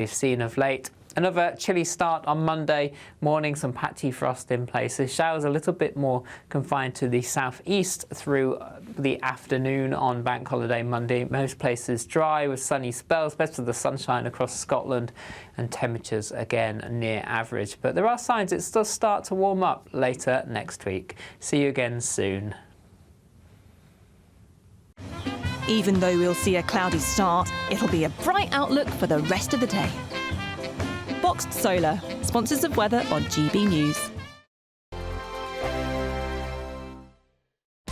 we've seen of late. Another chilly start on Monday morning, some patchy frost in places. Showers a little bit more confined to the southeast through the afternoon on Bank Holiday Monday. Most places dry with sunny spells, best of the sunshine across Scotland, and temperatures again near average. But there are signs it does start to warm up later next week. See you again soon. Even though we'll see a cloudy start, it'll be a bright outlook for the rest of the day. Boxed Solar, sponsors of weather on GB News.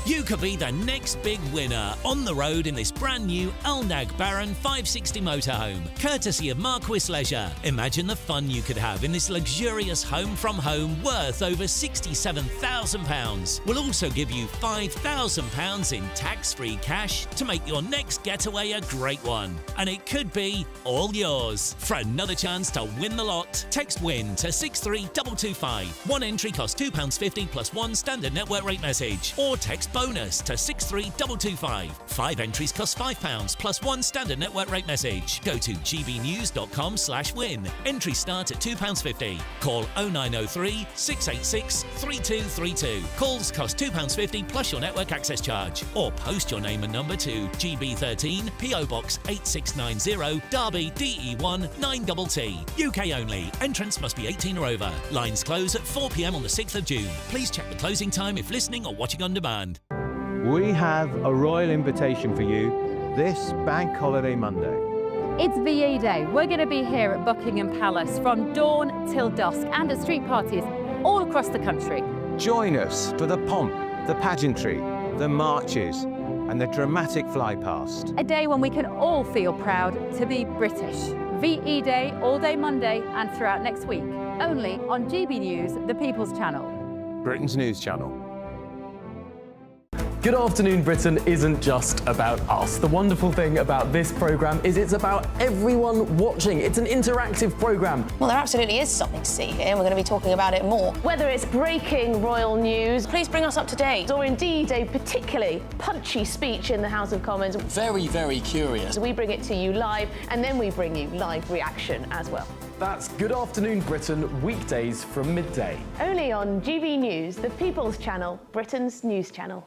You could be the next big winner on the road in this brand new Alnag Baron 560 motorhome, courtesy of Marquis Leisure. Imagine the fun you could have in this luxurious home from home worth over £67,000. We'll also give you £5,000 in tax-free cash to make your next getaway a great one. And it could be all yours. For another chance to win the lot, text WIN to 63225. One entry costs £2.50 plus one standard network rate message. Or text bonus to 63225. 5 entries cost £5 plus one standard network rate message. Go to gbnews.com/win. Entries start at £2.50. Call 0903 686 3232. Calls cost £2.50 plus your network access charge. Or post your name and number to GB13 PO Box 8690 Derby DE1 9TT. UK only. Entrance must be 18 or over. Lines close at 4 p.m. on the 6th of June. Please check the closing time if listening or watching on demand. We have a royal invitation for you this Bank Holiday Monday. It's VE Day. We're going to be here at Buckingham Palace from dawn till dusk and at street parties all across the country. Join us For the pomp, the pageantry, the marches and the dramatic flypast. a day when we can all feel proud to be British. VE Day all day Monday and throughout next week. Only on GB News, the People's Channel. Britain's news channel. Good Afternoon Britain isn't just about us. The wonderful thing about this programme is it's about everyone watching. It's an interactive programme. Well, there absolutely is something to see here, and we're going to be talking about it more. Whether it's breaking royal news, please bring us up to date, or indeed a particularly punchy speech in the House of Commons. Very, very curious. We bring it to you live, and then we bring you live reaction as well. That's Good Afternoon Britain, weekdays from midday. Only on GB News, the People's Channel, Britain's news channel.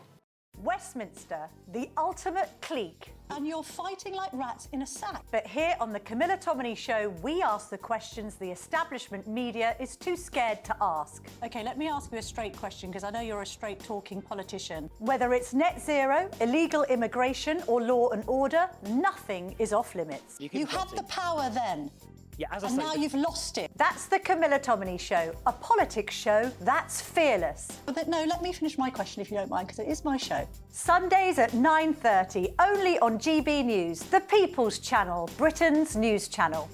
Westminster, the ultimate clique. And you're fighting like rats in a sack. But here on the Camilla Tominey Show, we ask the questions the establishment media is too scared to ask. OK, let me ask you a straight question, because I know you're a straight-talking politician. Whether it's net zero, illegal immigration or law and order, nothing is off limits. You had the power then. Yeah, as I and said, now you've lost it. That's the Camilla Tominey Show, a politics show that's fearless. But no, let me finish my question if you don't mind, because it is my show. Sundays at 9:30, only on GB News, the People's Channel, Britain's news channel.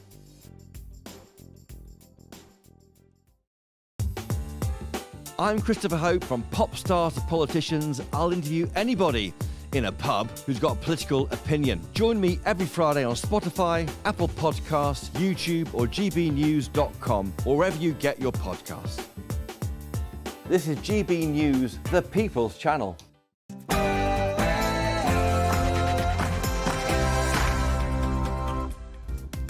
I'm Christopher Hope. From pop stars to politicians, I'll interview anybody in a pub who's got a political opinion. Join me every Friday on Spotify, Apple Podcasts, YouTube or gbnews.com, or wherever you get your podcasts. This is GB News, the People's Channel.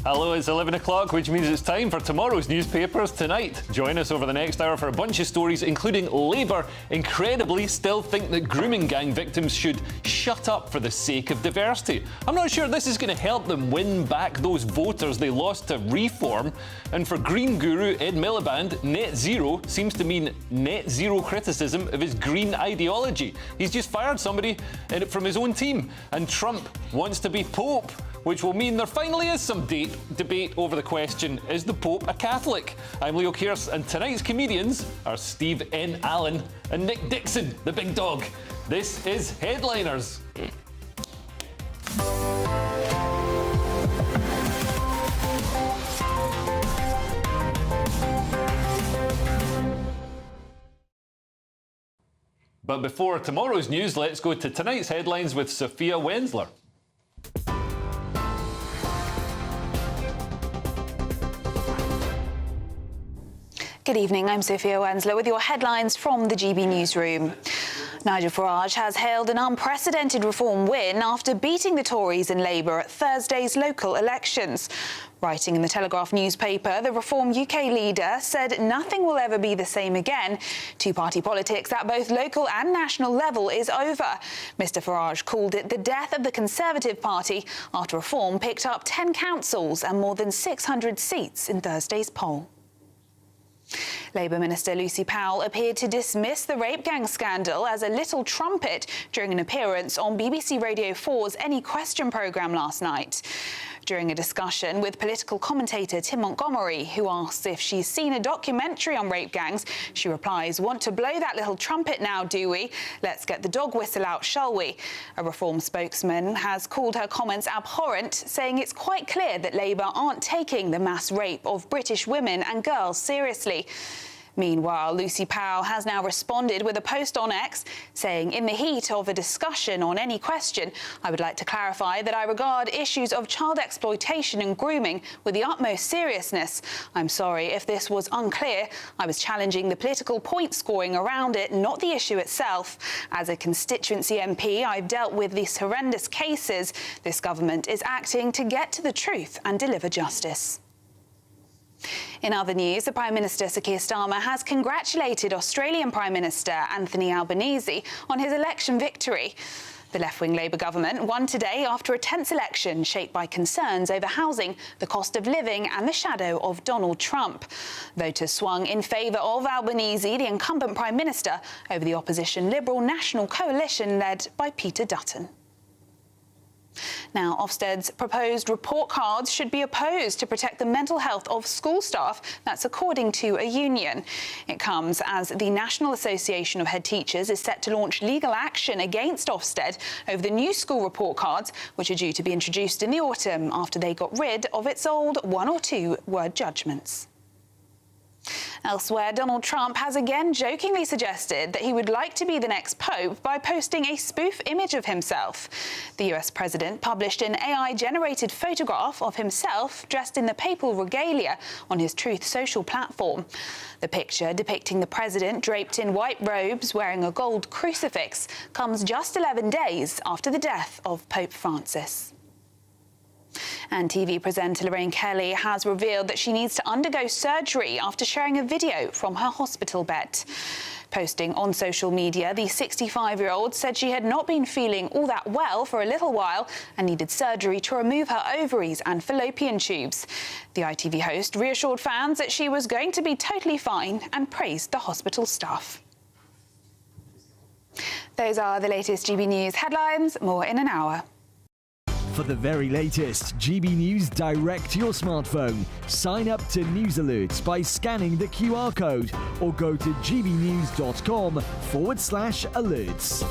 Hello, it's 11 o'clock, which means it's time for tomorrow's newspapers tonight. Join us over the next hour for a bunch of stories, including Labour incredibly still think that grooming gang victims should shut up for the sake of diversity. I'm not sure this is going to help them win back those voters they lost to Reform. And for Green guru Ed Miliband, net zero seems to mean net zero criticism of his green ideology. He's just fired somebody from his own team. And Trump wants to be Pope, which will mean there finally is some debate over the question, is the Pope a Catholic? I'm Leo Kearse, and tonight's comedians are Steve N. Allen and Nick Dixon, the big dog. This is Headliners. But before tomorrow's news, let's go to tonight's headlines with Sophia Wensler. Good evening, I'm Sophia Wensler with your headlines from the GB newsroom. Nigel Farage has hailed an unprecedented reform win after beating the Tories and Labour at Thursday's local elections. Writing in the Telegraph newspaper, the Reform UK leader said nothing will ever be the same again. Two-party politics at both local and national level is over. Mr Farage called it the death of the Conservative Party after Reform picked up 10 councils and more than 600 seats in Thursday's poll. Labour Minister Lucy Powell appeared to dismiss the rape gang scandal as a little trumpet during an appearance on BBC Radio 4's Any Question programme last night. During a discussion with political commentator Tim Montgomery, who asks if she's seen a documentary on rape gangs, she replies, "Want to blow that little trumpet now, do we? Let's get the dog whistle out, shall we?" A Reform spokesman has called her comments abhorrent, saying it's quite clear that Labour aren't taking the mass rape of British women and girls seriously. Meanwhile, Lucy Powell has now responded with a post on X saying, "In the heat of a discussion on Any Question, I would like to clarify that I regard issues of child exploitation and grooming with the utmost seriousness. I'm sorry if this was unclear. I was challenging the political point scoring around it, not the issue itself. As a constituency MP, I've dealt with these horrendous cases. This government is acting to get to the truth and deliver justice." In other news, the Prime Minister, Sir Keir Starmer, has congratulated Australian Prime Minister Anthony Albanese on his election victory. The left-wing Labour government won today after a tense election shaped by concerns over housing, the cost of living and the shadow of Donald Trump. Voters swung in favour of Albanese, the incumbent Prime Minister, over the opposition Liberal National Coalition led by Peter Dutton. Now, Ofsted's proposed report cards should be opposed to protect the mental health of school staff. That's according to a union. It comes as the National Association of Head Teachers is set to launch legal action against Ofsted over the new school report cards, which are due to be introduced in the autumn after they got rid of its old one- or two-word judgments. Elsewhere, Donald Trump has again jokingly suggested that he would like to be the next pope by posting a spoof image of himself. The US president published an AI-generated photograph of himself dressed in the papal regalia on his Truth Social platform. The picture, depicting the president draped in white robes wearing a gold crucifix, comes just 11 days after the death of Pope Francis. And TV presenter Lorraine Kelly has revealed that she needs to undergo surgery after sharing a video from her hospital bed. Posting on social media, the 65-year-old said she had not been feeling all that well for a little while and needed surgery to remove her ovaries and fallopian tubes. The ITV host reassured fans that she was going to be totally fine and praised the hospital staff. Those are the latest GB News headlines. More in an hour. For the very latest GB News direct to your smartphone, sign up to News Alerts by scanning the QR code or go to gbnews.com/alerts.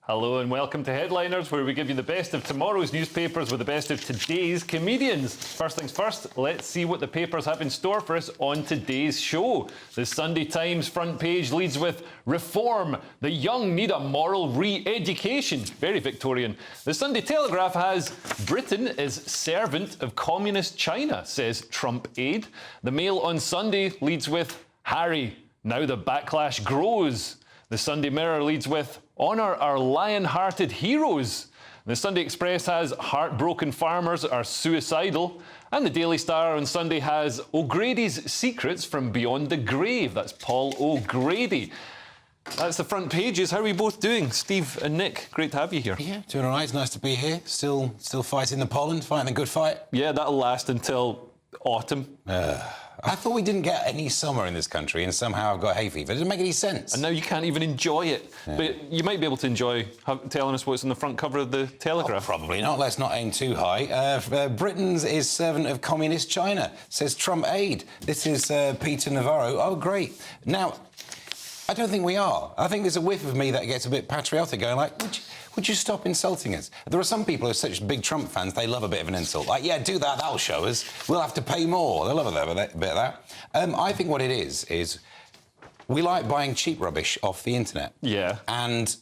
Hello and welcome to Headliners, where we give you the best of tomorrow's newspapers with the best of today's comedians. First things first, let's see what the papers have in store for us on today's show. The Sunday Times front page leads with "Reform, the young need a moral re-education." Very Victorian. The Sunday Telegraph has "Britain is servant of communist China, says Trump aide." The Mail on Sunday leads with "Harry, now the backlash grows." The Sunday Mirror leads with "Honour our lion-hearted heroes." The Sunday Express has "Heartbroken farmers are suicidal." And the Daily Star on Sunday has "O'Grady's secrets from beyond the grave." That's Paul O'Grady. That's the front pages. How are we both doing? Steve and Nick, great to have you here. Yeah, doing all right. It's nice to be here. Still fighting the pollen, fighting the good fight. Yeah, that'll last until autumn. I thought we didn't get any summer in this country, and somehow I've got hay fever. It doesn't make any sense. And now you can't even enjoy it. Yeah. But you might be able to enjoy telling us what's on the front cover of the Telegraph. Oh, probably not. Let's not aim too high. Britain is servant of communist China, says Trump aide. This is Peter Navarro. Oh, great. Now, I don't think we are. I think there's a whiff of me that gets a bit patriotic, going like, would you stop insulting us? There are some people who are such big Trump fans, they love a bit of an insult. Like, yeah, do that, that'll show us. We'll have to pay more. They love a bit of that. I think what it is we like buying cheap rubbish off the internet. Yeah. And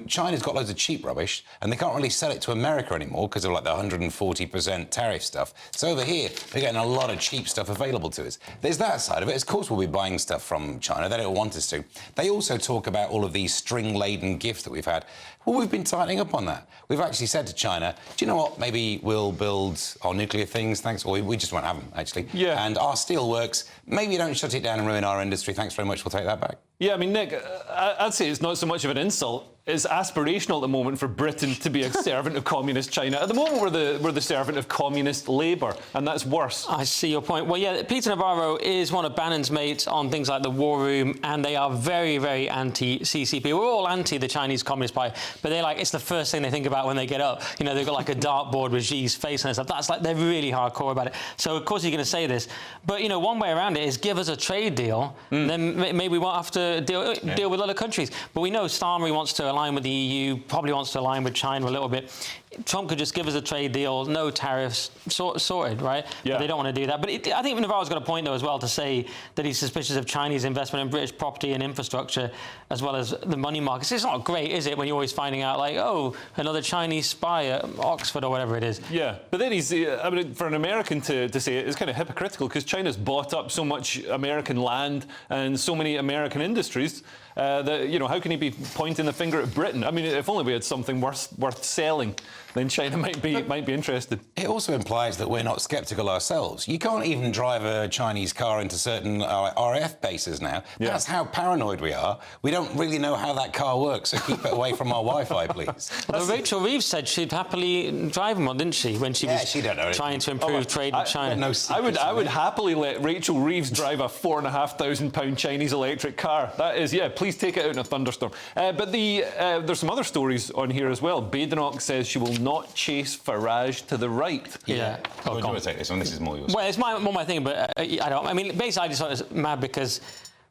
China's got loads of cheap rubbish, and they can't really sell it to America anymore because of like the 140% tariff stuff. So over here, they're getting a lot of cheap stuff available to us. There's that side of it. Of course, we'll be buying stuff from China. They don't want us to. They also talk about all of these string-laden gifts that we've had. Well, we've been tightening up on that. We've actually said to China, do you know what? Maybe we'll build our nuclear things, thanks. Or we just won't have them, actually. Yeah. And our steel works. Maybe you don't shut it down and ruin our industry. Thanks very much. We'll take that back. Yeah, I mean, Nick, I'd say it's not so much of an insult. It's aspirational at the moment for Britain to be a servant of communist China. At the moment, we're the servant of communist Labour, and that's worse. I see your point. Well, yeah, Peter Navarro is one of Bannon's mates on things like the War Room, and they are very, very anti-CCP. We're all anti the Chinese Communist Party, but they're like, it's the first thing they think about when they get up. You know, they've got like a dartboard with Xi's face and stuff. That's like, they're really hardcore about it. So, of course, you're going to say this. But, you know, one way around it is give us a trade deal, then maybe we won't have to deal with other countries. But we know Starmer wants to align with the EU, probably wants to align with China a little bit. Trump could just give us a trade deal, no tariffs, sorted, right? Yeah. But they don't want to do that. But I think Navarro's got a point, though, as well, to say that he's suspicious of Chinese investment in British property and infrastructure, as well as the money markets. It's not great, is it, when you're always finding out, like, oh, another Chinese spy at Oxford or whatever it is. Yeah, but then he's, I mean, for an American to say it is kind of hypocritical, because China's bought up so much American land and so many American industries that, you know, how can he be pointing the finger at Britain? I mean, if only we had something worth selling, then China might be interested. It also implies that we're not sceptical ourselves. You can't even drive a Chinese car into certain RAF bases now. Yeah. That's how paranoid we are. We don't really know how that car works, so keep it away from our Wi-Fi, please. Although Rachel Reeves said she'd happily drive one, didn't she, when she was trying to improve trade with China? I would happily let Rachel Reeves drive a £4,500 Chinese electric car. That is, yeah, please take it out in a thunderstorm. But there's some other stories on here as well. Badenoch says she will not chase Farage to the right. Yeah. Do you want to take this one? This is more yours. Well, it's more my thing, but I don't. I mean, basically, I just thought it was mad because,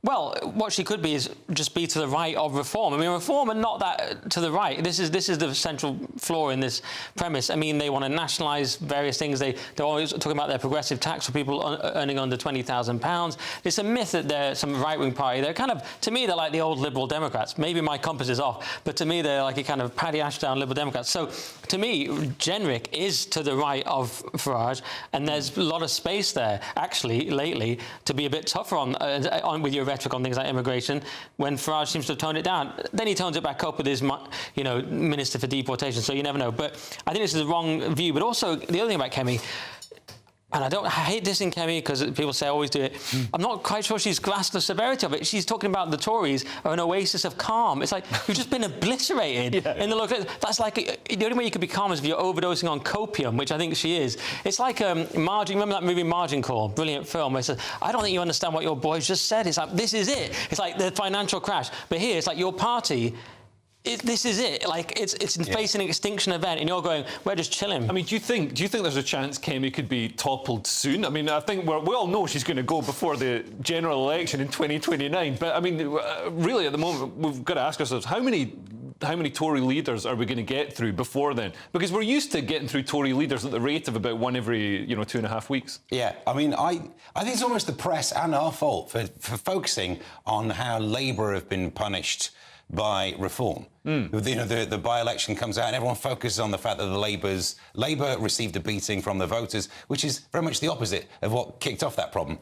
well, what she could be is just be to the right of reform. I mean, reform and not that to the right. This is the central flaw in this premise. I mean, they want to nationalise various things. They're always talking about their progressive tax for people earning under £20,000. It's a myth that they're some right-wing party. They're kind of, to me, they're like the old Liberal Democrats. Maybe my compass is off, but to me, they're like a kind of Paddy Ashdown Liberal Democrats. So, to me, Jenrick is to the right of Farage, and there's a lot of space there, actually, lately, to be a bit tougher on with your rhetoric on things like immigration, when Farage seems to have toned it down. Then he tones it back up with his, you know, Minister for Deportation, so you never know. But I think this is the wrong view. But also, the other thing about Kemi, and I hate dissing Kemi because people say I always do it. I'm not quite sure she's grasped the severity of it. She's talking about the Tories are an oasis of calm. It's like you've just been obliterated in the local. That's like the only way you could be calm is if you're overdosing on copium, which I think she is. It's like Margin. Remember that movie Margin Call? Brilliant film. Where it says, I don't think you understand what your boys just said. It's like this is it. It's like the financial crash. But here it's like your party. This is it. Like it's facing an extinction event, and you're going, we're just chilling. I mean, do you think there's a chance Kemi could be toppled soon? I mean, I think we all know she's going to go before the general election in 2029. But I mean, really, at the moment, we've got to ask ourselves how many Tory leaders are we going to get through before then? Because we're used to getting through Tory leaders at the rate of about one every 2.5 weeks. Yeah, I mean, I think it's almost the press and our fault for focusing on how Labour have been punished by reform. You know, the by-election comes out and everyone focuses on the fact that Labour received a beating from the voters, which is very much the opposite of what kicked off that problem.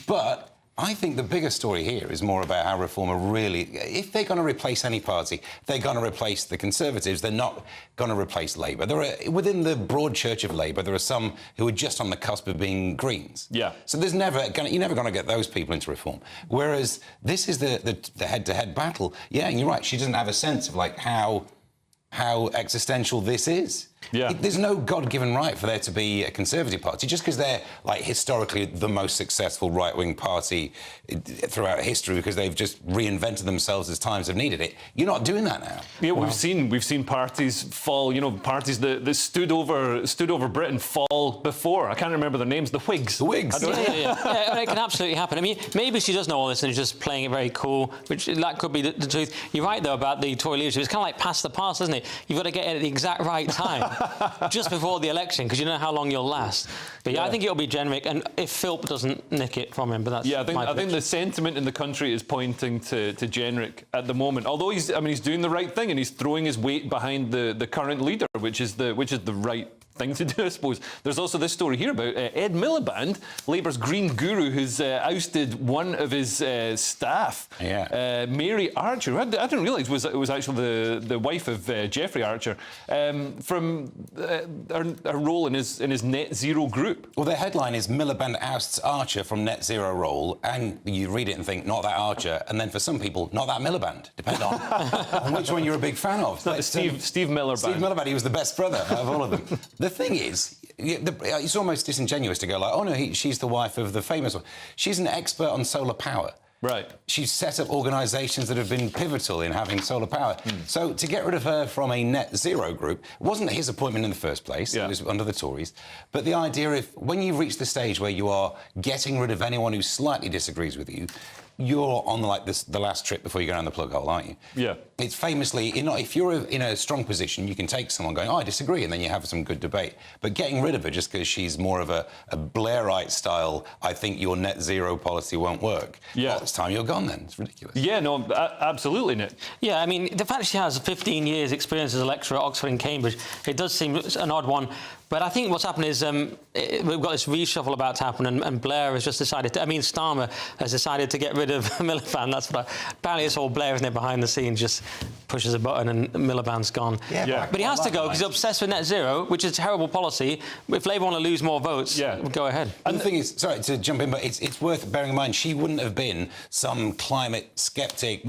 But I think the bigger story here is more about how Reform are really... If they're going to replace any party, they're going to replace the Conservatives. They're not going to replace Labour. Within the broad church of Labour, there are some who are just on the cusp of being Greens. Yeah. So you're never going to get those people into Reform. Whereas this is the head-to-head battle. Yeah, and you're right. She doesn't have a sense of, like, how existential this is. Yeah. There's no God-given right for there to be a Conservative Party just because they're, like, historically the most successful right-wing party throughout history because they've just reinvented themselves as times have needed it. You're not doing that now. Yeah, we've seen parties fall. You know, parties that stood over Britain fall before. I can't remember their names. The Whigs. The Whigs. Yeah, it can absolutely happen. I mean, maybe she does know all this and is just playing it very cool, which that could be the truth. You're right though about the Tory leadership. It's kind of like pass the pass, isn't it? You've got to get it at the exact right time. just before the election, because you know how long you'll last. But yeah, I think it'll be generic, and if Philp doesn't nick it from him, but that's I think the sentiment in the country is pointing to generic at the moment. Although he's doing the right thing, and he's throwing his weight behind the current leader, which is the right thing to do, I suppose. There's also this story here about Ed Miliband, Labour's Green guru, who's ousted one of his staff, Mary Archer, who I didn't realise was actually the wife of Jeffrey Archer, from her role in his net zero group. Well, the headline is Miliband ousts Archer from net zero role, and you read it and think, not that Archer, and then for some people, not that Miliband, depending on which one you're a big fan of. Steve Miliband. Steve Miliband, he was the best brother out of all of them. The thing is, it's almost disingenuous to go like, oh no, she's the wife of the famous one. She's an expert on solar power. Right. She's set up organisations that have been pivotal in having solar power. So to get rid of her from a net zero group wasn't his appointment in the first place. It was under the Tories. But the idea of when you reach the stage where you are getting rid of anyone who slightly disagrees with you, you're on the last trip before you go down the plug hole, aren't you? Yeah. It's famously, if you're in a strong position, you can take someone going, oh, I disagree, and then you have some good debate. But getting rid of her just because she's more of a Blairite style, I think your net zero policy won't work. Yeah. Well, it's time you're gone then. It's ridiculous. Yeah, no, absolutely, Nick. Yeah, I mean, the fact she has 15 years experience as a lecturer at Oxford and Cambridge, it does seem an odd one. But I think what's happened is we've got this reshuffle about to happen, and Blair has just decided Starmer has decided to get rid of Miliband. That's what apparently it's all Blair, isn't it, behind the scenes, just pushes a button and Miliband's gone. But he has to go because he's obsessed with net zero, which is a terrible policy. If Labour want to lose more votes, go ahead. And the thing is, sorry to jump in, but it's worth bearing in mind, she wouldn't have been some climate skeptic,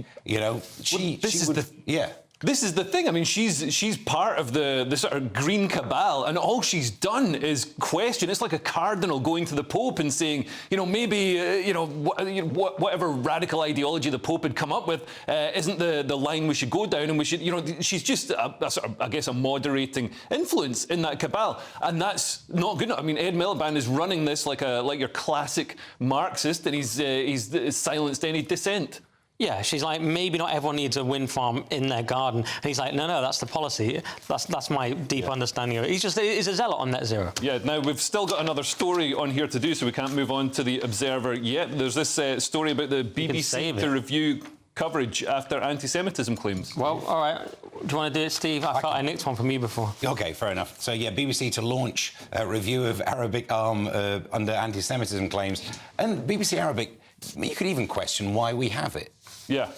This is the thing. I mean, she's part of the sort of green cabal, and all she's done is question. It's like a cardinal going to the Pope and saying, maybe, whatever radical ideology the Pope had come up with isn't the line we should go down, and we should, she's just a sort of, I guess, a moderating influence in that cabal, and that's not good enough. I mean, Ed Miliband is running this like your classic Marxist, and he's silenced any dissent. Yeah, she's like, maybe not everyone needs a wind farm in their garden. And he's like, no, that's the policy. That's my deep understanding of it. He's a zealot on net zero. Yeah, now we've still got another story on here to do, so we can't move on to the Observer yet. There's this story about the BBC to review coverage after anti-Semitism claims. Well, all right. Do you want to do it, Steve? I thought I nicked one from you before. OK, fair enough. So, yeah, BBC to launch a review of Arabic arm under anti-Semitism claims. And BBC Arabic, you could even question why we have it. Yeah.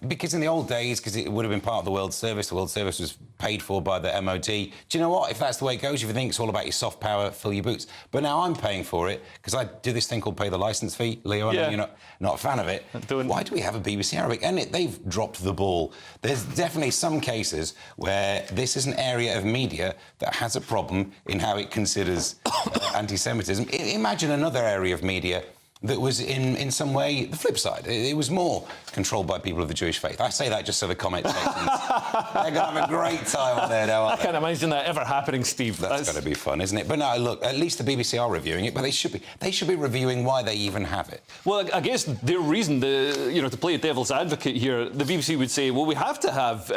Because in the old days, because it would have been part of the World Service was paid for by the MOD. Do you know what? If that's the way it goes, if you think it's all about your soft power, fill your boots. But now I'm paying for it because I do this thing called pay the licence fee. Leo, I know you're not a fan of it. Why do we have a BBC Arabic? And they've dropped the ball. There's definitely some cases where this is an area of media that has a problem in how it considers anti-Semitism. Imagine another area of media that was in some way the flip side. It was more controlled by people of the Jewish faith. I say that just so the comment sections they're going to have a great time on there now. I can't imagine that ever happening, Steve. That's going to be fun, isn't it? But no, look, at least the BBC are reviewing it, but they should be reviewing why they even have it. Well, I guess their reason, to play devil's advocate here, the BBC would say, well, we have to have,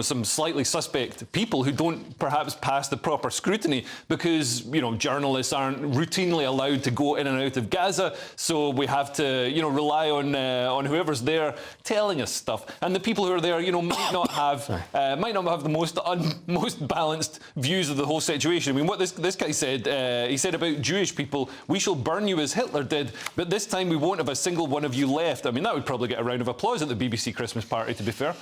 some slightly suspect people who don't perhaps pass the proper scrutiny because, journalists aren't routinely allowed to go in and out of Gaza. So we have to, rely on whoever's there telling us stuff. And the people who are there, might not have the most balanced views of the whole situation. I mean, what this guy said, he said about Jewish people, we shall burn you as Hitler did, but this time we won't have a single one of you left. I mean, that would probably get a round of applause at the BBC Christmas party, to be fair.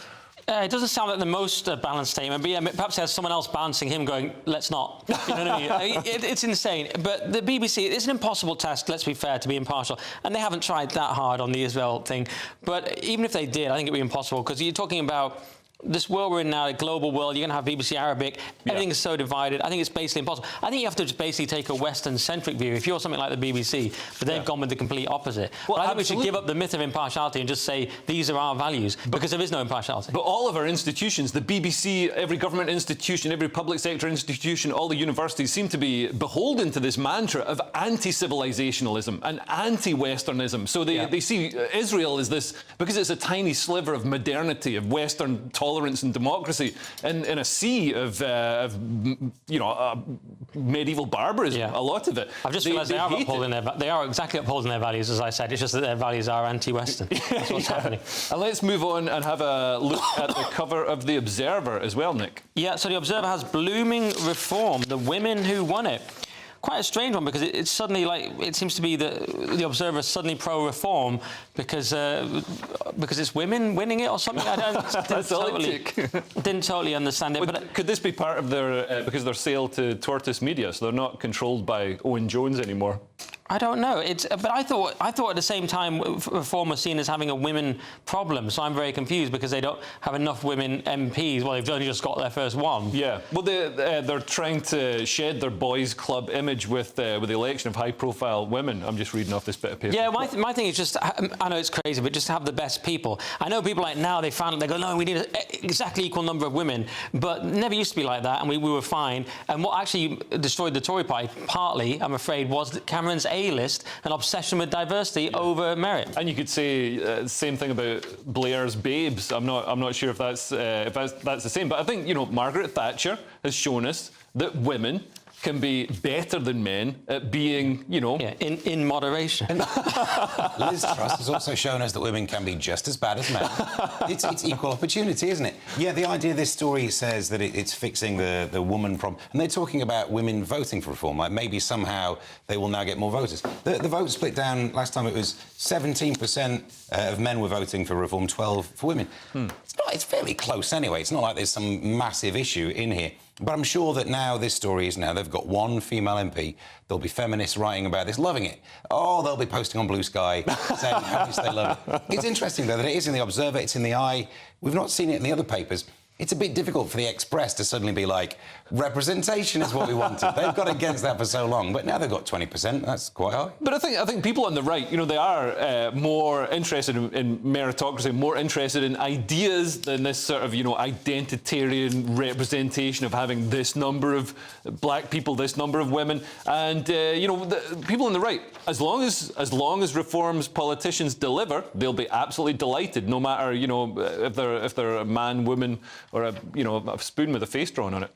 It doesn't sound like the most balanced statement, but yeah, perhaps there's someone else balancing him going, let's not. You know what I mean? It's insane. But the BBC, it's an impossible task, let's be fair, to be impartial. And they haven't tried that hard on the Israel thing. But even if they did, I think it'd be impossible, because you're talking about this world we're in now, a global world, you're going to have BBC Arabic, everything is so divided, I think it's basically impossible. I think you have to just basically take a Western-centric view if you're something like the BBC, but they've gone with the complete opposite. Well, I think we should give up the myth of impartiality and just say these are our values, because there is no impartiality. But all of our institutions, the BBC, every government institution, every public sector institution, all the universities seem to be beholden to this mantra of anti-civilizationalism and anti-Westernism. So they see Israel as this, because it's a tiny sliver of modernity, of Western tolerance, tolerance and democracy in a sea of medieval barbarism. A lot of it. I've just realised they are exactly upholding their values, as I said. It's just that their values are anti-Western. That's what's happening. And let's move on and have a look at the cover of The Observer as well, Nick. Yeah, so The Observer has blooming reform, the women who won it. Quite a strange one, because it's suddenly it seems to be the Observer is suddenly pro-reform because it's women winning it or something. Didn't totally understand it. But could this be part of their because their sale to Tortoise Media, so they're not controlled by Owen Jones anymore? I don't know. But I thought at the same time Reform was seen as having a women problem. So I'm very confused because they don't have enough women MPs. Well, they've only just got their first one. Yeah. Well, they're trying to shed their boys' club image with the election of high-profile women. I'm just reading off this bit of paper. Yeah. My thing is just, I know it's crazy, but just have the best people. I know people like now they go, no, we need an exactly equal number of women, but never used to be like that, and we were fine. And what actually destroyed the Tory party partly, I'm afraid, was Cameron's A-list, an obsession with diversity over merit. And you could say the same thing about Blair's Babes. I'm not sure if that's the same. But I think Margaret Thatcher has shown us that women can be better than men at being, in moderation. Liz Truss has also shown us that women can be just as bad as men. It's equal opportunity, isn't it? Yeah, the idea this story says that it's fixing the woman problem. And they're talking about women voting for reform, like maybe somehow they will now get more voters. The vote split down, last time it was 17% of men were voting for reform, 12% for women. It's fairly close anyway. It's not like there's some massive issue in here. But I'm sure that now this story is they've got one female MP. There'll be feminists writing about this, loving it. Oh, they'll be posting on Blue Sky saying how much they love it. It's interesting, though, that it is in The Observer, it's in The Eye. We've not seen it in the other papers. It's a bit difficult for the Express to suddenly be like, representation is what we wanted. They've got against that for so long, but now they've got 20%. That's quite high. But I think people on the right, they are more interested in meritocracy, more interested in ideas than this sort of, identitarian representation of having this number of black people, this number of women, and the people on the right, as long as reforms politicians deliver, they'll be absolutely delighted, no matter if they're a man, woman, or a spoon with a face drawn on it.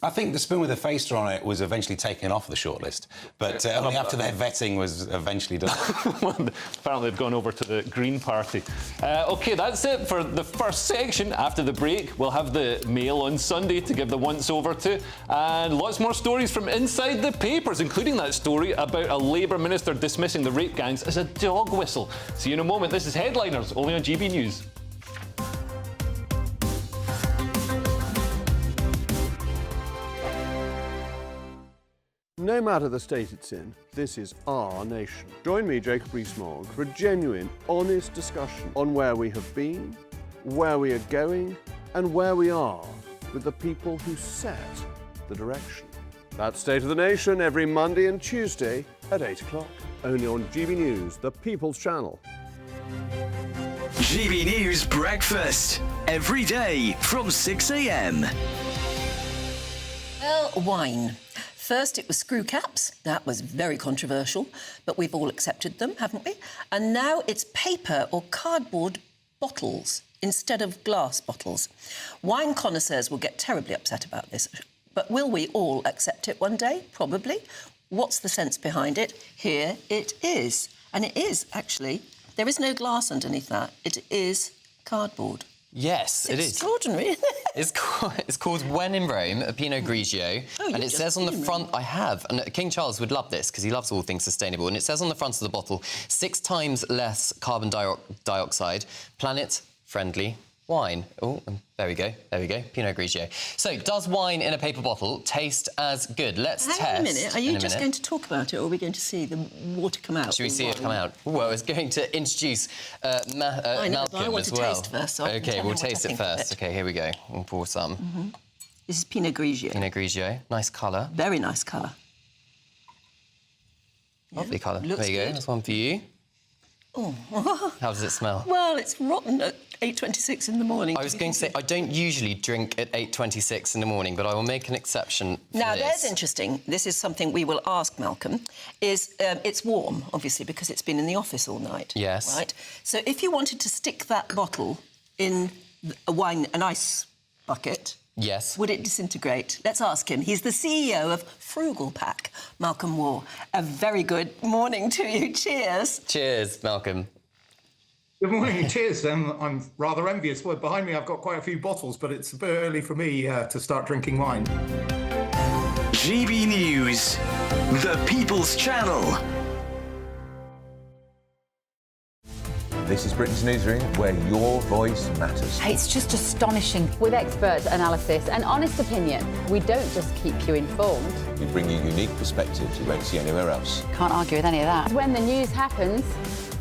I think the spoon with a face drawn on it was eventually taken off the shortlist, but only after their vetting was eventually done. Apparently they've gone over to the Green Party. OK, that's it for the first section. After the break, we'll have the Mail on Sunday to give the once-over to, and lots more stories from inside the papers, including that story about a Labour minister dismissing the rape gangs as a dog whistle. See you in a moment. This is Headliners, only on GB News. No matter the state it's in, this is our nation. Join me, Jacob Rees-Mogg, for a genuine, honest discussion on where we have been, where we are going, and where we are with the people who set the direction. That's State of the Nation every Monday and Tuesday at 8 o'clock, only on GB News, the People's Channel. GB News Breakfast, every day from 6 a.m. Well, wine. First, it was screw caps. That was very controversial, but we've all accepted them, haven't we? And now it's paper or cardboard bottles instead of glass bottles. Wine connoisseurs will get terribly upset about this, but will we all accept it one day? Probably. What's the sense behind it? Here it is. And it is, actually. There is no glass underneath that. It is cardboard. Yes, it is. Extraordinary. It's called When in Rome, a Pinot Grigio, and it says on the front, I have, and King Charles would love this because he loves all things sustainable, and it says on the front of the bottle, 6 times less carbon dioxide, planet-friendly wine. Oh, there we go, Pinot Grigio. So, does wine in a paper bottle taste as good? Let's test. Hang on a minute, are you just going to talk about it, or are we going to see the water come out? Should we see it come out? Well, it's going to introduce Malcolm I want as to well. taste first, so OK, we'll taste it first. OK, here we go. We'll pour some. Mm-hmm. This is Pinot Grigio. Pinot Grigio, nice colour. Very nice colour. Lovely colour. There you Looks go, good. that's one for you. Oh. How does it smell? Well, it's rotten at 8:26 in the morning. I was going to say, I don't usually drink at 8:26 in the morning, but I will make an exception for Now, this. there's interesting. This is something we will ask Malcolm. It's warm, obviously, because it's been in the office all night. Yes. Right? So if you wanted to stick that bottle in an ice bucket, yes, would it disintegrate? Let's ask him. He's the CEO of Frugal Pack, Malcolm Moore. A very good morning to you. Cheers. Cheers, Malcolm. Good morning, cheers. I'm rather envious. Well, behind me I've got quite a few bottles, but it's a bit early for me to start drinking wine. GB News, the People's Channel. This is Britain's Newsroom, where your voice matters. It's just astonishing. With expert analysis and honest opinion, we don't just keep you informed. We bring you unique perspectives you won't see anywhere else. Can't argue with any of that. When the news happens,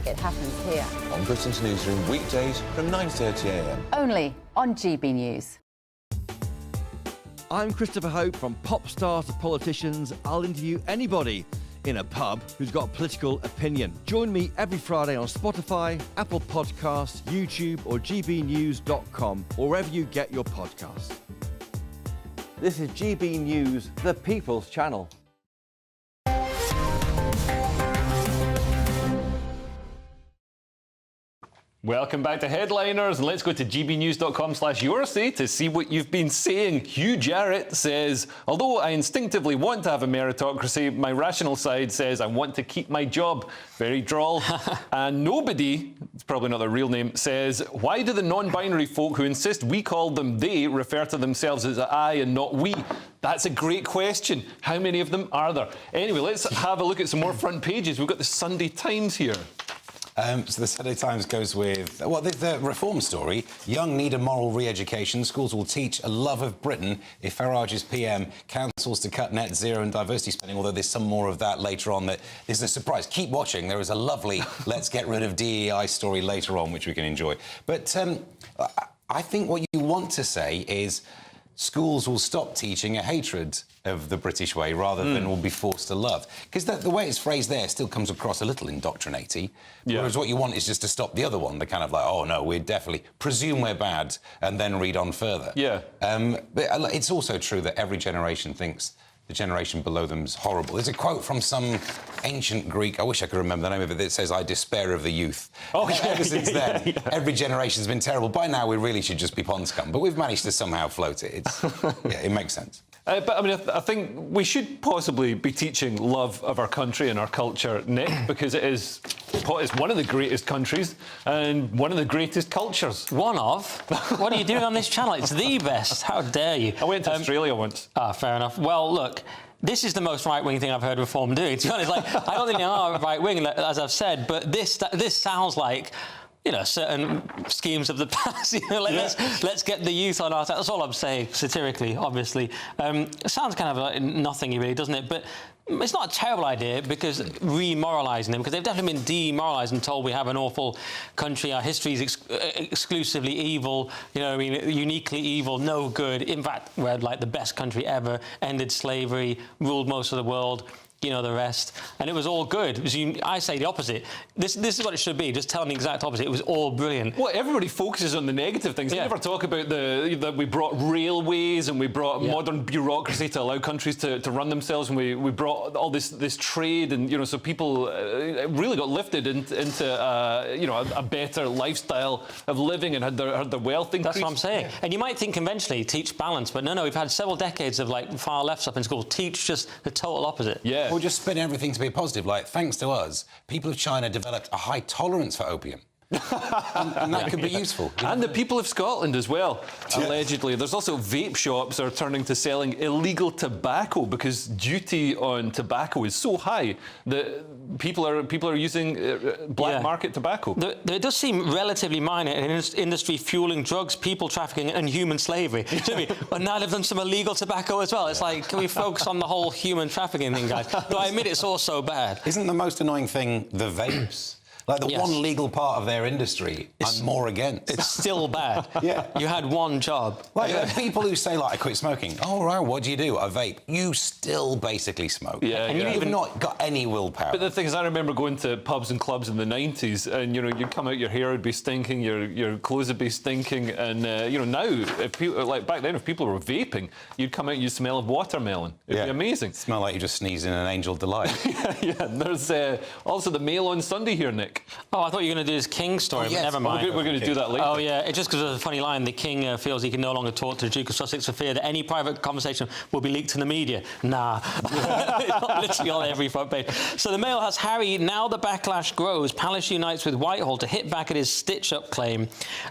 it happens here. On Britain's Newsroom, weekdays from 9:30 a.m. Only on GB News. I'm Christopher Hope. From pop stars to politicians, I'll interview anybody in a pub who's got a political opinion. Join me every Friday on Spotify, Apple Podcasts, YouTube or gbnews.com, or wherever you get your podcasts. This is GB News, the People's Channel. Welcome back to Headliners, and let's go to gbnews.com/YourSay to see what you've been saying. Hugh Jarrett says, although I instinctively want to have a meritocracy, my rational side says I want to keep my job. Very droll. And Nobody, it's probably not their real name, says, why do the non-binary folk who insist we call them they refer to themselves as I and not we? That's a great question. How many of them are there? Anyway, let's have a look at some more front pages. We've got the Sunday Times here. So the Sunday Times goes with, well, the reform story. Young need a moral re-education. Schools will teach a love of Britain if Farage is PM. Councils to cut net zero and diversity spending, although there's some more of that later on. That is a surprise. Keep watching. There is a lovely let's get rid of DEI story later on, which we can enjoy. But I think what you want to say is schools will stop teaching a hatred of the British way rather than will be forced to love. Because the way it's phrased there still comes across a little indoctrinating. Yeah. Whereas what you want is just to stop the other one. They're kind of like, oh, no, we're definitely... Presume we're bad and then read on further. Yeah. But it's also true that every generation thinks the generation below them's horrible. There's a quote from some ancient Greek, I wish I could remember the name of it, that says, I despair of the youth. Oh, yeah, ever since then, every generation's been terrible. By now, we really should just be pond scum, but we've managed to somehow float it. Yeah, it makes sense. But, I mean, I think we should possibly be teaching love of our country and our culture, Nick, because it's one of the greatest countries and one of the greatest cultures. One of? What are you doing on this channel? It's the best. How dare you? I went to Australia once. Ah, fair enough. Well, look, this is the most right-wing thing I've heard Reform doing. To be honest, I don't think they are right-wing, as I've said, but this sounds like... certain schemes of the past. Let's get the youth on our side. That's all I'm saying, satirically, obviously. It sounds kind of like nothingy, really, doesn't it? But it's not a terrible idea because remoralising them, because they've definitely been demoralised and told we have an awful country, our history is exclusively evil, uniquely evil, no good. In fact, we're like the best country ever, ended slavery, ruled most of the world. The rest. And it was all good. I say the opposite. This is what it should be. Just tell me the exact opposite. It was all brilliant. Well, everybody focuses on the negative things. They never talk about that we brought railways and we brought modern bureaucracy to allow countries to run themselves, and we brought all this trade, and so people really got lifted into a better lifestyle of living and had their wealth increased. That's what I'm saying. And you might think conventionally teach balance, but no, we've had several decades of far left stuff in school. Teach just the total opposite. Yeah. Or just spin everything to be positive. Like, thanks to us, people of China developed a high tolerance for opium. and that could be useful. And the people of Scotland as well, allegedly. There's also vape shops are turning to selling illegal tobacco because duty on tobacco is so high that people are using black market tobacco. It does seem relatively minor in an industry fueling drugs, people trafficking and human slavery. But now they've done some illegal tobacco as well. It's like, can we focus on the whole human trafficking thing, guys? But I admit it's all so bad. Isn't the most annoying thing the vapes? Like the one legal part of their industry, I'm more against. It's still bad. You had one job. Like people who say, I quit smoking. Oh, right, what do you do? I vape. You still basically smoke. And you've not got any willpower. But the thing is, I remember going to pubs and clubs in the 90s, and you'd come out, your hair would be stinking, your clothes would be stinking, and now, if people, back then, if people were vaping, you'd come out and you'd smell of watermelon. It'd be amazing. Smell like you just sneezed in an Angel Delight. And there's also the Mail on Sunday here, Nick. Nick. Oh, I thought you were going to do this King story, but never mind. We're going to do that later. Oh, yeah, it's just because there's a funny line. The King feels he can no longer talk to the Duke of Sussex for fear that any private conversation will be leaked to the media. Nah. Literally on every front page. So the Mail has Harry, now the backlash grows. Palace unites with Whitehall to hit back at his stitch-up claim.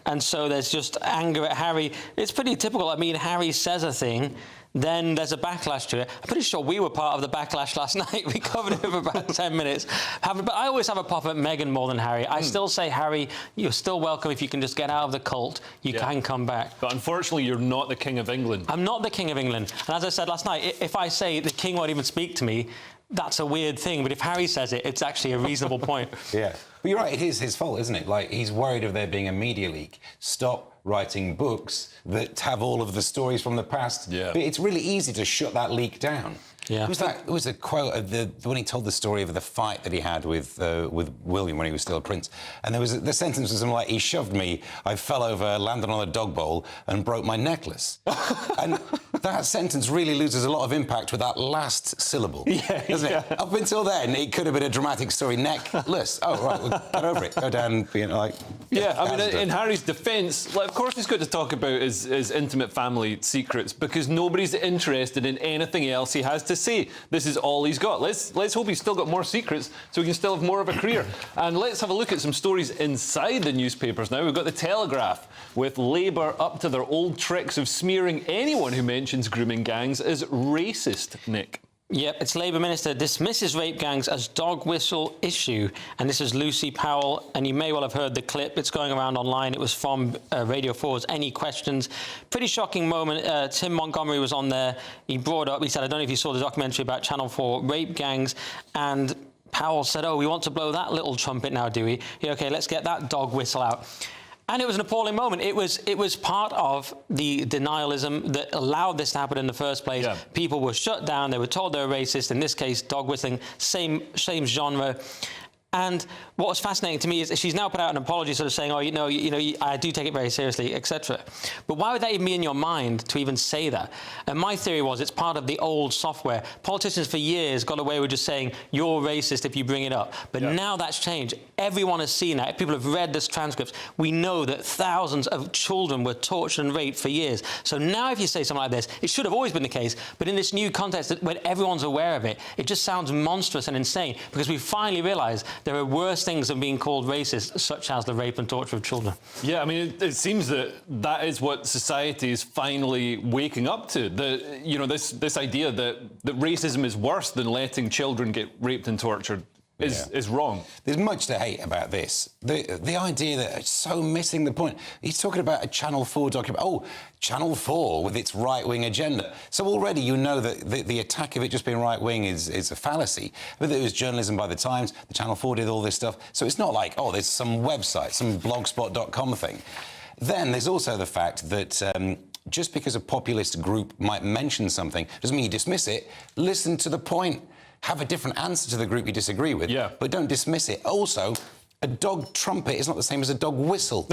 And so there's just anger at Harry. It's pretty typical. I mean, Harry says a thing, then there's a backlash to it. I'm pretty sure we were part of the backlash last night. We covered it for about 10 minutes. But I always have a pop at Meghan more than Harry. I still say, Harry, you're still welcome if you can just get out of the cult. You can come back. But unfortunately, you're not the King of England. I'm not the King of England. And as I said last night, if I say the King won't even speak to me, that's a weird thing. But if Harry says it, it's actually a reasonable point. Yeah. But you're right, it is his fault, isn't it? Like, he's worried of there being a media leak. Stop writing books that have all of the stories from the past. Yeah. But it's really easy to shut that leak down. Yeah. It was a quote of when he told the story of the fight that he had with William when he was still a prince. And there was the sentence was something like, he shoved me, I fell over, landed on a dog bowl and broke my necklace. And that sentence really loses a lot of impact with that last syllable, doesn't it? Up until then, it could have been a dramatic story. Necklace. Oh, right, well, get over it. Go down being like... Yeah, I mean, in Harry's defence, like, of course he's got to talk about his intimate family secrets because nobody's interested in anything else he has to say. This is all he's got. Let's hope he's still got more secrets so he can still have more of a career. And let's have a look at some stories inside the newspapers now. We've got The Telegraph with Labour up to their old tricks of smearing anyone who mentions grooming gangs as racist, Nick. Yep, it's Labour Minister dismisses rape gangs as dog whistle issue. And this is Lucy Powell, and you may well have heard the clip. It's going around online. It was from Radio 4's Any Questions. Pretty shocking moment. Tim Montgomery was on there. He brought up, he said, I don't know if you saw the documentary about Channel 4 rape gangs, and Powell said, oh, we want to blow that little trumpet now, do we? Yeah, OK, let's get that dog whistle out. And it was an appalling moment. It was part of the denialism that allowed this to happen in the first place. Yeah. People were shut down. They were told they were racist. In this case, dog whistling, same genre. And what was fascinating to me is she's now put out an apology sort of saying, oh, I do take it very seriously, etc. But why would that even be in your mind to even say that? And my theory was it's part of the old software. Politicians for years got away with just saying, you're racist if you bring it up. But now that's changed. Everyone has seen that. People have read this transcripts. We know that thousands of children were tortured and raped for years. So now if you say something like this, it should have always been the case. But in this new context, when everyone's aware of it, it just sounds monstrous and insane because we finally realised there are worse things than being called racist, such as the rape and torture of children. Yeah, I mean, it seems that is what society is finally waking up to. This idea that racism is worse than letting children get raped and tortured is wrong. There's much to hate about this. The idea that it's so missing the point. He's talking about a Channel 4 document. Oh, Channel 4 with its right-wing agenda. So already you know that the attack of it just being right-wing is a fallacy. But it was journalism by the Times. The Channel 4 did all this stuff. So it's not like, oh, there's some website, some blogspot.com thing. Then there's also the fact that... just because a populist group might mention something doesn't mean you dismiss it. Listen to the point. Have a different answer to the group you disagree with, but don't dismiss it. Also, a dog trumpet is not the same as a dog whistle.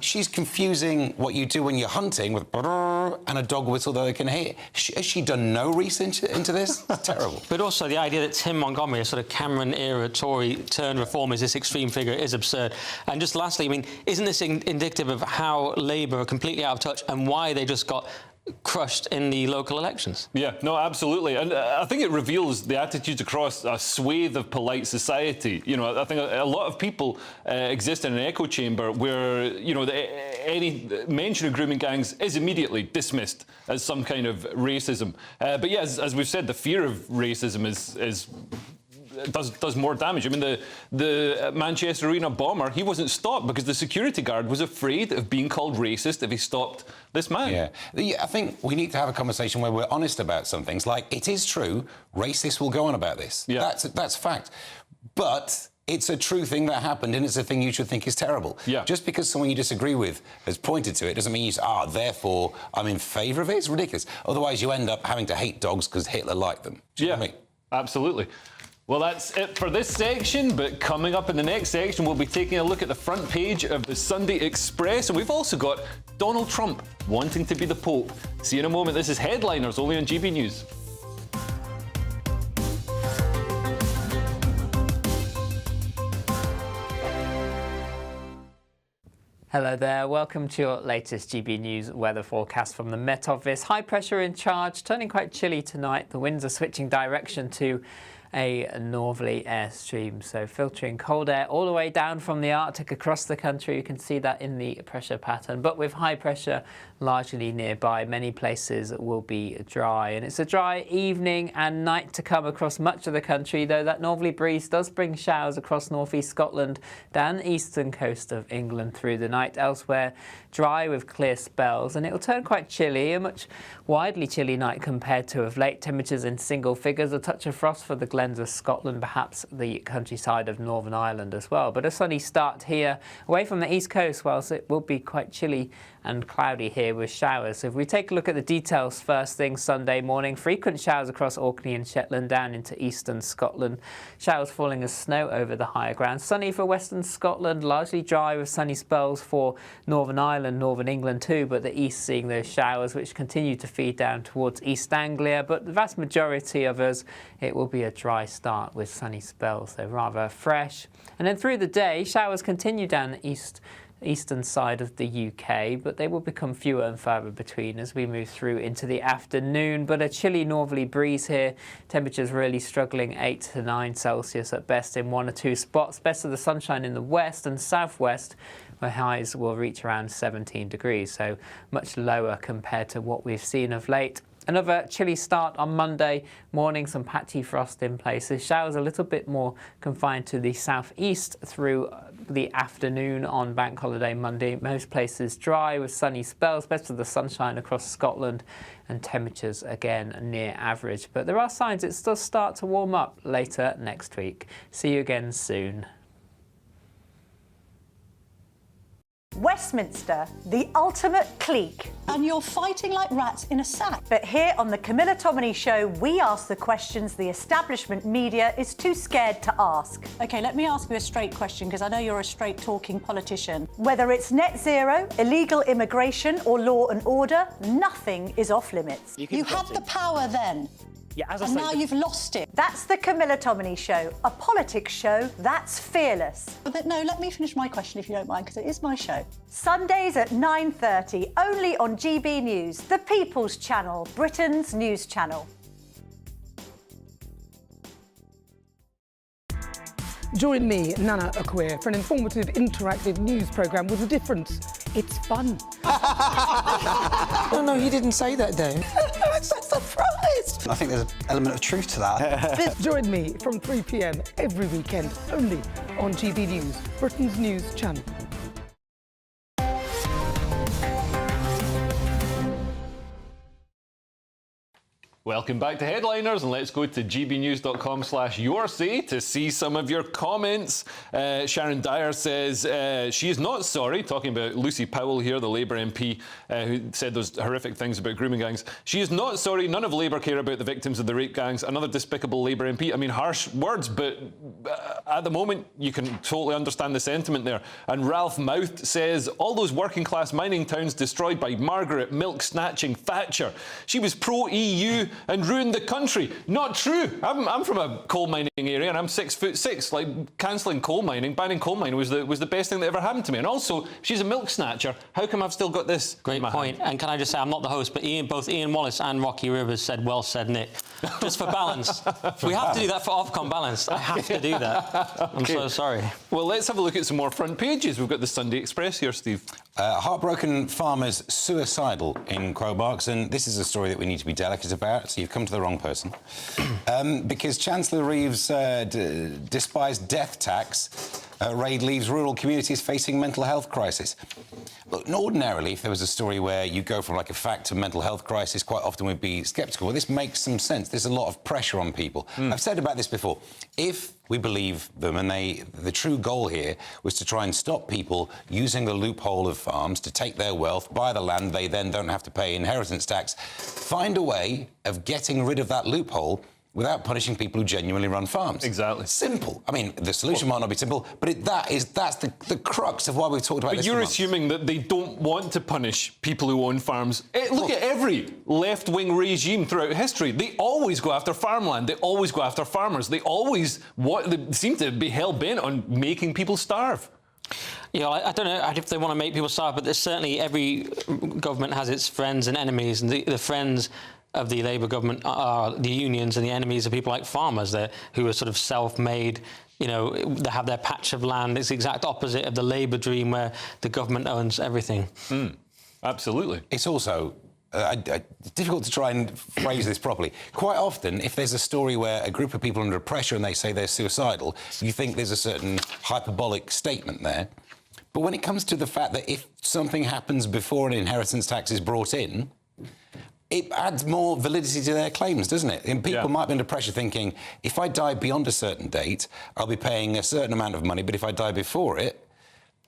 She's confusing what you do when you're hunting with and a dog whistle that they can hear. Has she done no research into this? It's terrible. But also the idea that Tim Montgomery, a sort of Cameron-era Tory turned reformer, is this extreme figure is absurd. And just lastly, I mean, isn't this indicative of how Labour are completely out of touch and why they just got crushed in the local elections? Yeah, no, absolutely. And I think it reveals the attitudes across a swathe of polite society. You know, I think a lot of people exist in an echo chamber where, you know, any mention of grooming gangs is immediately dismissed as some kind of racism. But yeah, as we've said, the fear of racism does more damage. I mean, the Manchester Arena bomber, he wasn't stopped because the security guard was afraid of being called racist if he stopped this man. Yeah, I think we need to have a conversation where we're honest about some things. Like, it is true, racists will go on about this. Yeah. That's fact. But it's a true thing that happened, and it's a thing you should think is terrible. Yeah. Just because someone you disagree with has pointed to it doesn't mean you say, therefore I'm in favour of it. It's ridiculous. Otherwise, you end up having to hate dogs because Hitler liked them. Do you know what I mean? Absolutely. Well, that's it for this section, but coming up in the next section, we'll be taking a look at the front page of the Sunday Express, and we've also got Donald Trump wanting to be the Pope. See you in a moment. This is Headliners, only on GB News. Hello there, welcome to your latest GB News weather forecast from the Met Office. High pressure in charge, turning quite chilly tonight. The winds are switching direction to a northerly airstream, so filtering cold air all the way down from the Arctic across the country. You can see that in the pressure pattern, but with high pressure largely nearby, many places will be dry. And it's a dry evening and night to come across much of the country, though that northerly breeze does bring showers across northeast Scotland, down the eastern coast of England through the night. Elsewhere, dry with clear spells, and it will turn quite chilly, a much widely chilly night compared to of late. Temperatures in single figures, a touch of frost for the Glens of Scotland, perhaps the countryside of Northern Ireland as well. But a sunny start here away from the east coast, whilst it will be quite chilly and cloudy here with showers. So if we take a look at the details first thing Sunday morning, frequent showers across Orkney and Shetland down into eastern Scotland. Showers falling as snow over the higher ground. Sunny for western Scotland, largely dry with sunny spells for Northern Ireland, Northern England too, but the east seeing those showers which continue to feed down towards East Anglia. But the vast majority of us, it will be a dry start with sunny spells, so rather fresh. And then through the day, showers continue down the eastern side of the UK, but they will become fewer and further between as we move through into the afternoon. But a chilly northerly breeze here, temperatures really struggling 8 to 9 Celsius at best in one or two spots. Best of the sunshine in the west and southwest, where highs will reach around 17 degrees, so much lower compared to what we've seen of late. Another chilly start on Monday morning, some patchy frost in places. Showers a little bit more confined to the southeast through the afternoon on Bank Holiday Monday. Most places dry with sunny spells, best of the sunshine across Scotland, and temperatures again near average. But there are signs it does start to warm up later next week. See you again soon. Westminster, the ultimate clique. And you're fighting like rats in a sack. But here on the Camilla Tominey Show, we ask the questions the establishment media is too scared to ask. OK, let me ask you a straight question, because I know you're a straight-talking politician. Whether it's net zero, illegal immigration or law and order, nothing is off limits. You had the power then. Yeah, as I and say, now you've lost it. That's the Camilla Tominey Show, a politics show that's fearless. But no, let me finish my question if you don't mind, because it is my show. Sundays at 9:30, only on GB News, the People's Channel, Britain's news channel. Join me, Nana Akwe, for an informative, interactive news programme with a difference. It's fun. No, he didn't say that, though. I'm so surprised. I think there's an element of truth to that. Join me from 3 p.m. every weekend, only on GB News, Britain's news channel. Welcome back to Headliners, and let's go to gbnews.com/yoursay to see some of your comments. Sharon Dyer says she is not sorry, talking about Lucy Powell here, the Labour MP who said those horrific things about grooming gangs. She is not sorry, none of Labour care about the victims of the rape gangs. Another despicable Labour MP. I mean, harsh words, but at the moment you can totally understand the sentiment there. And Ralph Mouth says, all those working class mining towns destroyed by Margaret milk-snatching Thatcher. She was pro-EU and ruined the country. Not true. I'm from a coal mining area and I'm 6'6". Like, cancelling coal mining, banning coal mining was the best thing that ever happened to me. And also, she's a milk snatcher. How come I've still got this? Great point. And can I just say, I'm not the host, but both Ian Wallace and Rocky Rivers said, well said, Nick. Just for balance. We have to do that for Ofcom balance. I have to do that. I'm so sorry. Well, let's have a look at some more front pages. We've got the Sunday Express here, Steve. Heartbroken farmers suicidal in Crobarks, and this is a story that we need to be delicate about, so you've come to the wrong person. Because Chancellor Reeves' despised death tax raid leaves rural communities facing mental health crisis. Look, ordinarily, if there was a story where you go from like a fact to mental health crisis, quite often we'd be sceptical. Well, this makes some sense. There's a lot of pressure on people. I've said about this before. If we believe them, and the true goal here was to try and stop people using the loophole of farms to take their wealth, buy the land they then don't have to pay inheritance tax, find a way of getting rid of that loophole without punishing people who genuinely run farms. Exactly. Simple. I mean, the solution might not be simple, but that's the crux of why we've talked about this. But you're assuming that they don't want to punish people who own farms. Look at every left-wing regime throughout history. They always go after farmland. They always go after farmers. They seem to be hell-bent on making people starve. You know, I don't know if they want to make people starve, but there's certainly every government has its friends and enemies, and the friends of the Labour government are the unions, and the enemies are people like farmers who are sort of self-made. You know, they have their patch of land. It's the exact opposite of the Labour dream where the government owns everything. Absolutely. It's also difficult to try and phrase this properly. Quite often, if there's a story where a group of people are under pressure and they say they're suicidal, you think there's a certain hyperbolic statement there. But when it comes to the fact that if something happens before an inheritance tax is brought in, it adds more validity to their claims, doesn't it? And people might be under pressure thinking, if I die beyond a certain date, I'll be paying a certain amount of money, but if I die before it,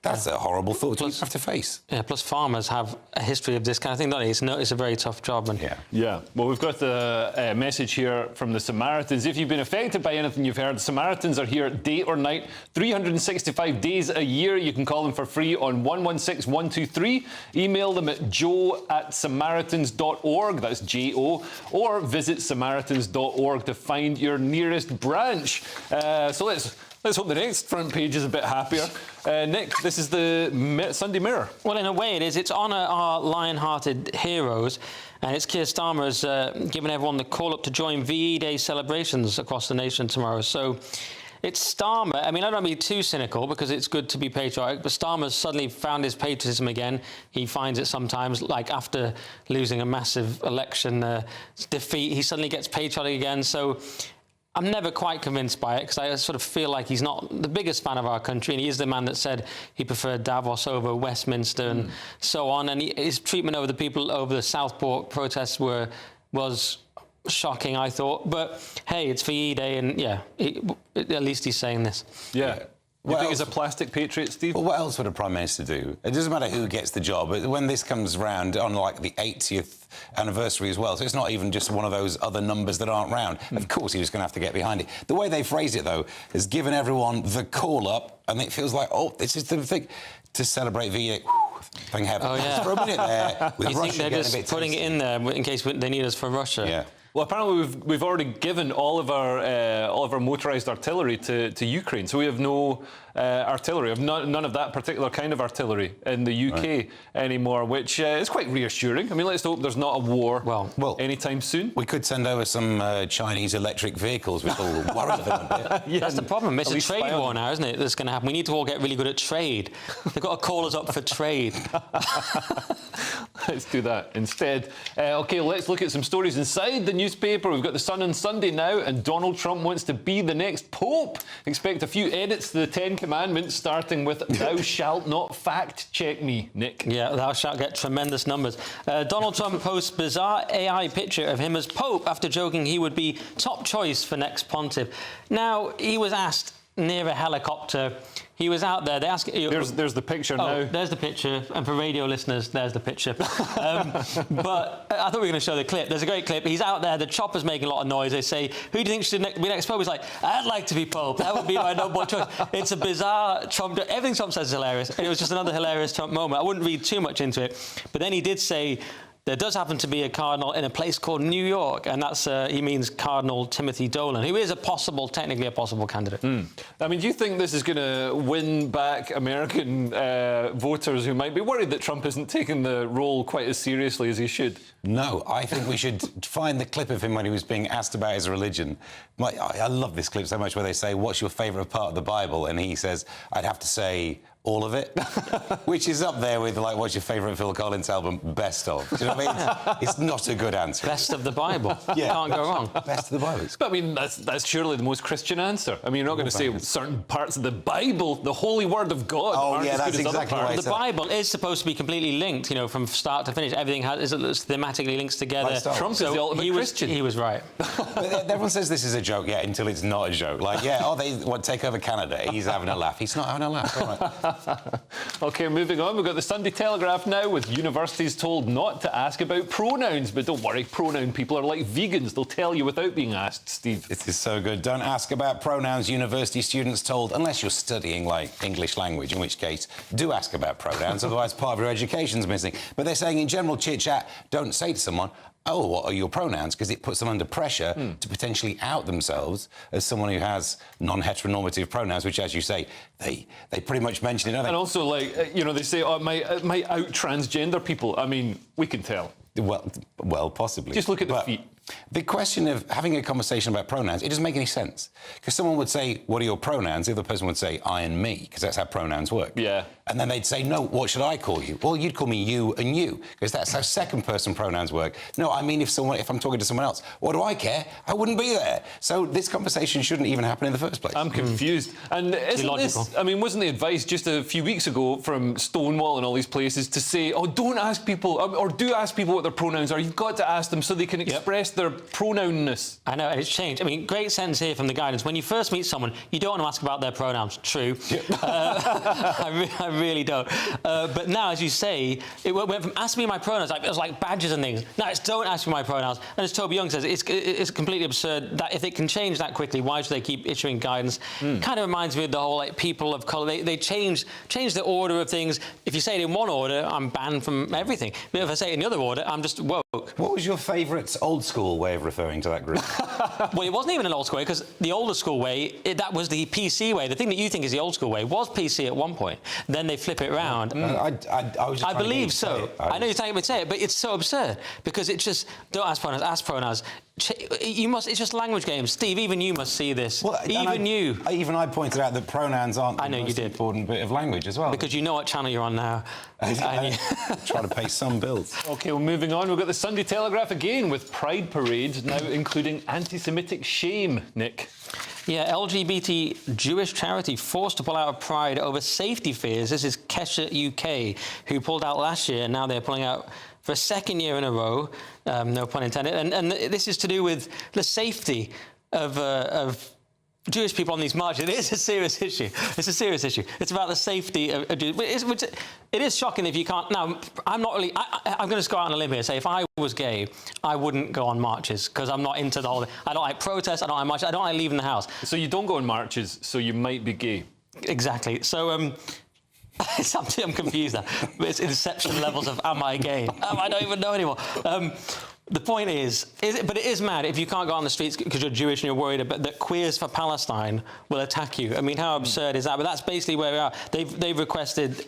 that's a horrible thought you have to face. Yeah, plus farmers have a history of this kind of thing, don't they? It's a very tough job. And Yeah. Well, we've got the message here from the Samaritans. If you've been affected by anything you've heard, the Samaritans are here day or night, 365 days a year. You can call them for free on 116123. Email them at joe@samaritans.org. That's J-O. Or visit samaritans.org to find your nearest branch. So let's hope the next front page is a bit happier. Nick, this is the Sunday Mirror. Well, in a way it is. It's honour our lion-hearted heroes, and it's Keir Starmer's giving everyone the call up to join VE Day celebrations across the nation tomorrow. So it's Starmer. I mean, I don't want to be too cynical because it's good to be patriotic, but Starmer's suddenly found his patriotism again. He finds it sometimes, like after losing a massive election defeat, he suddenly gets patriotic again. So I'm never quite convinced by it because I sort of feel like he's not the biggest fan of our country, and he is the man that said he preferred Davos over Westminster and so on. And his treatment over the people over the Southport protests was shocking, I thought. But hey, it's VE Day, and at least he's saying this. Yeah. You think he's a plastic patriot, Steve? Well, what else would a Prime Minister do? It doesn't matter who gets the job. But when this comes round on, like, the 80th anniversary as well, so it's not even just one of those other numbers that aren't round. Of course, he was going to have to get behind it. The way they phrased it, though, has given everyone the call-up, and it feels like, oh, this is the thing to celebrate VE. Thank heaven. Oh, yeah. For a minute there, with you Russia think they're just putting it in there in case they need us for Russia? Yeah. Well, apparently we've already given all of our motorised artillery to Ukraine, so we have no artillery. We have none of that particular kind of artillery in the UK anymore, which is quite reassuring. I mean, let's hope there's not a war anytime soon. We could send over some Chinese electric vehicles. We're all worried about a bit. That's the problem. It's a trade war now, isn't it, that's going to happen. We need to all get really good at trade. They've got to call us up for trade. Let's do that instead. OK, let's look at some stories inside the newspaper. We've got the Sun on Sunday now, and Donald Trump wants to be the next Pope. Expect a few edits to the 10 Commandments, starting with "Thou shalt not fact-check me," Nick. Yeah, thou shalt get tremendous numbers. Donald Trump posts bizarre AI picture of him as Pope after joking he would be top choice for next pontiff. Now, he was asked near a helicopter. He was out there. They asked. There's the picture now. There's the picture, and for radio listeners, there's the picture. But I thought we were going to show the clip. There's a great clip. He's out there. The chopper's making a lot of noise. They say, "Who do you think should be next Pope?" He's like, "I'd like to be Pope. That would be my number one choice." It's a bizarre Trump. Everything Trump says is hilarious, and it was just another hilarious Trump moment. I wouldn't read too much into it, but then he did say, there does happen to be a cardinal in a place called New York, and that's he means Cardinal Timothy Dolan, who is technically a possible candidate. I mean, do you think this is going to win back American voters who might be worried that Trump isn't taking the role quite as seriously as he should? No, I think we should find the clip of him when he was being asked about his religion. I love this clip so much, where they say, "What's your favourite part of the Bible?" And he says, "I'd have to say all of it," which is up there with, like, "What's your favourite Phil Collins album? Best of." Do you know what I mean? It's not a good answer. Best of the Bible. Yeah. Can't go wrong. Best of the Bible. But I mean, that's surely the most Christian answer. I mean, you're not going to say certain parts of the Bible, the holy word of God, aren't as good as other parts. The Bible is supposed to be completely linked, from start to finish. Everything is thematically linked together. Trump is the ultimate Christian. He was right. But everyone says this is a joke, until it's not a joke. Like, they want to take over Canada. He's having a laugh. He's not having a laugh. All right. OK, moving on. We've got the Sunday Telegraph now, with universities told not to ask about pronouns. But don't worry, pronoun people are like vegans. They'll tell you without being asked, Steve. This is so good. Don't ask about pronouns. University students told, unless you're studying, like, English language, in which case, do ask about pronouns. Otherwise, part of your education's missing. But they're saying, in general chit-chat, don't say to someone, oh, what are your pronouns? Because it puts them under pressure to potentially out themselves as someone who has non-heteronormative pronouns, which, as you say, they pretty much mention it, don't they? And also, like, you know, they say, oh, it might out transgender people. I mean, we can tell. Well, possibly. Just look at the feet. The question of having a conversation about pronouns, it doesn't make any sense. Because someone would say, what are your pronouns? The other person would say, I and me, because that's how pronouns work. Yeah. And then they'd say, no, what should I call you? Well, you'd call me you and you, because that's how second-person pronouns work. No, I mean, if I'm talking to someone else, what do I care? I wouldn't be there. So this conversation shouldn't even happen in the first place. I'm confused. And isn't this, I mean, wasn't the advice just a few weeks ago from Stonewall and all these places to say, oh, don't ask people, or do ask people what their pronouns are. You've got to ask them so they can express their pronounness. I know, and it's changed. I mean, great sentence here from the guidance. When you first meet someone, you don't want to ask about their pronouns. True. I really don't. But now, as you say, it went from ask me my pronouns, like, it was like badges and things. Now it's don't ask me my pronouns. And as Toby Young says, it's completely absurd that if it can change that quickly, why should they keep issuing guidance? Kind of reminds me of the whole, like, people of colour. They change the order of things. If you say it in one order, I'm banned from everything. But if I say it in the other order, I'm just woke. What was your favourite old school way of referring to that group? Well, it wasn't even an old school way, because the older school way, that was the PC way. The thing that you think is the old school way was PC at one point. Then they flip it around. I believe so. I know you're trying to say it, but it's so absurd, because it's just, don't ask pronouns, ask pronouns. You must. It's just language games. Steve, even you must see this. Well, even I pointed out that pronouns aren't the most you did. important bit of language as well. Because you know what channel you're on now. Trying to pay some bills. OK, well, moving on, we've got the Sunday Telegraph again with Pride Parade now including anti-Semitic shame, Nick. Yeah, LGBT Jewish charity forced to pull out of Pride over safety fears. This is Kesha UK, who pulled out last year, and now they're pulling out for a second year in a row, no pun intended. And this is to do with the safety of Jewish people on these marches. It is a serious issue. It's a serious issue. It's about the safety of Jews. It is shocking if you can't. Now, I'm not really. I'm going to go out on a limb here and say if I was gay, I wouldn't go on marches because I'm not into the whole. I don't like protests. I don't like marches. I don't like leaving the house. So you don't go on marches, so you might be gay. Exactly. So I'm confused now. It's inception levels of am I gay? I don't even know anymore. The point is but it is mad if you can't go on the streets because you're Jewish and you're worried that queers for Palestine will attack you. I mean, how absurd is that? But that's basically where we are. They've requested,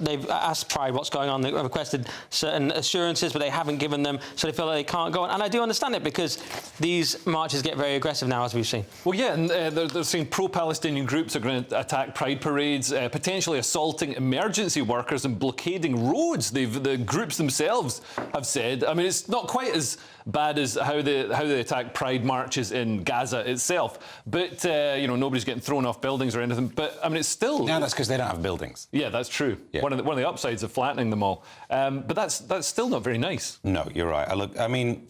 they've asked Pride what's going on. They've requested certain assurances, but they haven't given them, so they feel like they can't go on. And I do understand it because these marches get very aggressive now, as we've seen. Well, yeah, and they're saying pro-Palestinian groups are going to attack Pride parades, potentially assaulting emergency workers and blockading roads. The groups themselves have said. I mean, it's not quite as bad as how they attack Pride marches in Gaza itself, but you know, nobody's getting thrown off buildings or anything. But I mean, it's still that's because they don't have buildings. Yeah, that's true. Yeah. One of the upsides of flattening them all, but that's still not very nice. No, you're right. I mean,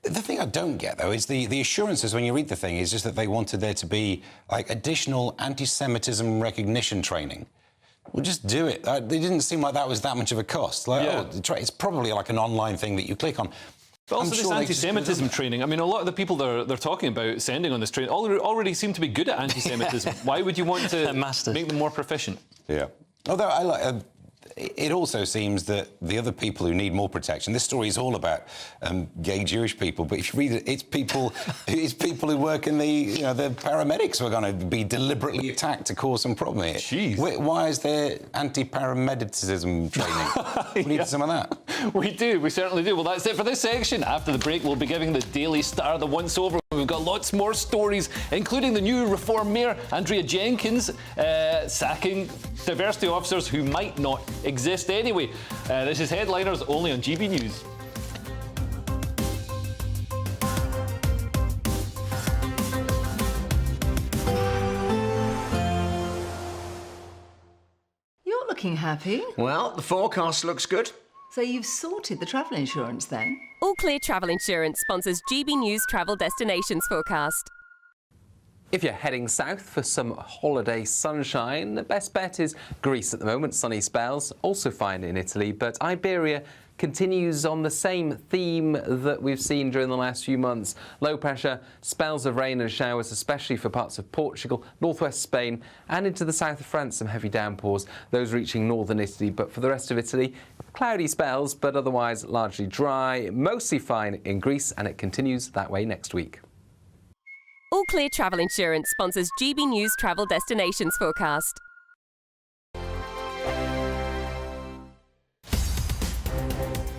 the thing I don't get though is the assurances when you read the thing is just that they wanted there to be like additional anti-Semitism recognition training. Well, just do it. It didn't seem like that was that much of a cost. Like, it's probably like an online thing that you click on. But also this anti-Semitism training. I mean, a lot of the people they're talking about sending on this training already seem to be good at anti-Semitism. Why would you want to make them more proficient? Yeah. Although it also seems that the other people who need more protection. This story is all about gay Jewish people, but if you read it, it's people who work in the paramedics who are going to be deliberately attacked to cause some problem here. Jeez. Why is there anti-paramedicism training? We need some of that. We do. We certainly do. Well, that's it for this section. After the break, we'll be giving the Daily Star the once-over. We've got lots more stories, including the new Reform Mayor, Andrea Jenkins, sacking diversity officers who might not exist anyway. This is Headliners, only on GB News. You're looking happy. Well, the forecast looks good. So you've sorted the travel insurance then? All Clear Travel Insurance sponsors GB News Travel Destinations Forecast. If you're heading south for some holiday sunshine, the best bet is Greece at the moment, sunny spells, also fine in Italy, but Iberia continues on the same theme that we've seen during the last few months. Low pressure, spells of rain and showers, especially for parts of Portugal, northwest Spain, and into the south of France, some heavy downpours, those reaching northern Italy. But for the rest of Italy, cloudy spells, but otherwise largely dry, mostly fine in Greece, and it continues that way next week. All Clear Travel Insurance sponsors GB News Travel Destinations Forecast.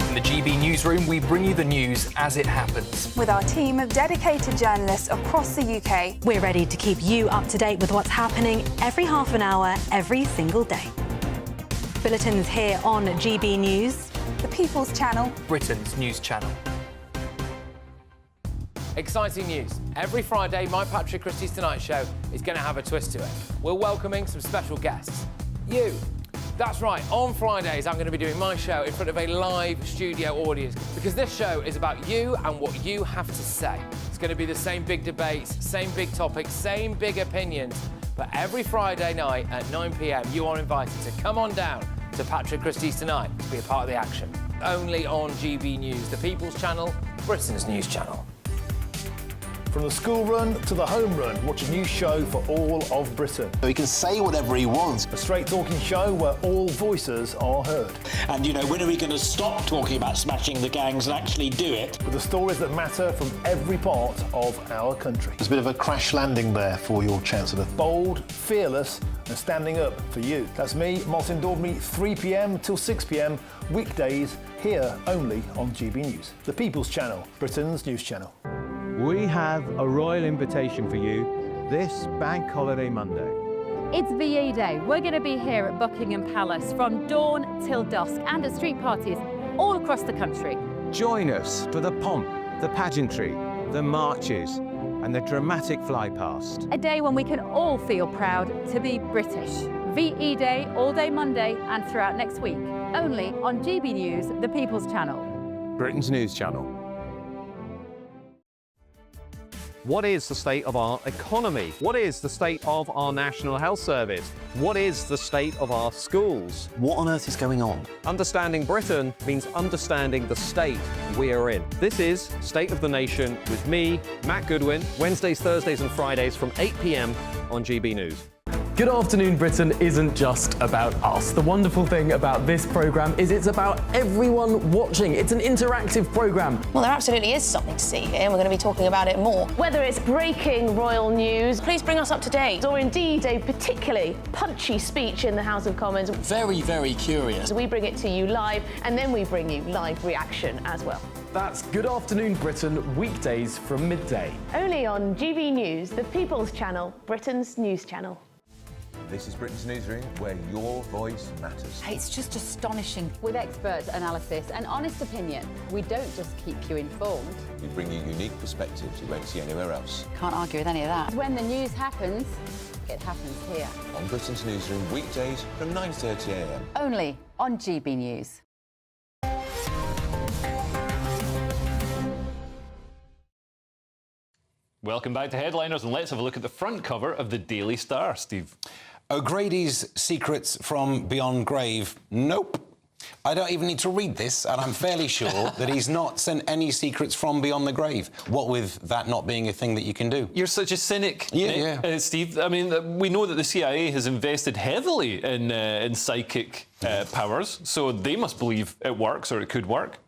In the GB Newsroom, we bring you the news as it happens. With our team of dedicated journalists across the UK, we're ready to keep you up to date with what's happening every half an hour, every single day. Bulletins here on GB News, the People's Channel, Britain's news channel. Exciting news. Every Friday, my Patrick Christie's Tonight Show is going to have a twist to it. We're welcoming some special guests. You. That's right, on Fridays I'm going to be doing my show in front of a live studio audience because this show is about you and what you have to say. It's going to be the same big debates, same big topics, same big opinions, but every Friday night at 9 p.m. you are invited to come on down to Patrick Christie's Tonight to be a part of the action. Only on GB News, the People's Channel, Britain's news channel. From the school run to the home run, watch a new show for all of Britain. He can say whatever he wants. A straight talking show where all voices are heard. And, you know, when are we going to stop talking about smashing the gangs and actually do it? With the stories that matter from every part of our country. There's a bit of a crash landing there for your Chancellor. Bold, fearless and standing up for you. That's me, Martin Daubney, 3 p.m. till 6 p.m, weekdays, here only on GB News. The People's Channel, Britain's news channel. We have a royal invitation for you this Bank Holiday Monday. It's VE Day. We're going to be here at Buckingham Palace from dawn till dusk and at street parties all across the country. Join us for the pomp, the pageantry, the marches and the dramatic fly-past. A day when we can all feel proud to be British. VE Day all day Monday and throughout next week. Only on GB News, the People's Channel. Britain's news channel. What is the state of our economy? What is the state of our National Health Service? What is the state of our schools? What on earth is going on? Understanding Britain means understanding the state we are in. This is State of the Nation with me, Matt Goodwin, Wednesdays, Thursdays and Fridays from 8 p.m. on GB News. Good Afternoon Britain isn't just about us. The wonderful thing about this programme is it's about everyone watching. It's an interactive programme. Well, there absolutely is something to see here, and we're going to be talking about it more. Whether it's breaking royal news, please bring us up to date, or indeed a particularly punchy speech in the House of Commons. Very, very curious. We bring it to you live, and then we bring you live reaction as well. That's Good Afternoon Britain, weekdays from midday. Only on GB News, the People's Channel, Britain's news channel. This is Britain's Newsroom, where your voice matters. It's just astonishing. With expert analysis and honest opinion, we don't just keep you informed. We bring you unique perspectives you won't see anywhere else. Can't argue with any of that. When the news happens, it happens here. On Britain's Newsroom, weekdays from 9:30 a.m. Only on GB News. Welcome back to Headliners, and let's have a look at the front cover of the Daily Star, Steve. O'Grady's secrets from beyond grave. Nope. I don't even need to read this, and I'm fairly sure that he's not sent any secrets from beyond the grave. What with that not being a thing that you can do? You're such a cynic, yeah. Steve. I mean, we know that the CIA has invested heavily in psychic powers, so they must believe it works or it could work.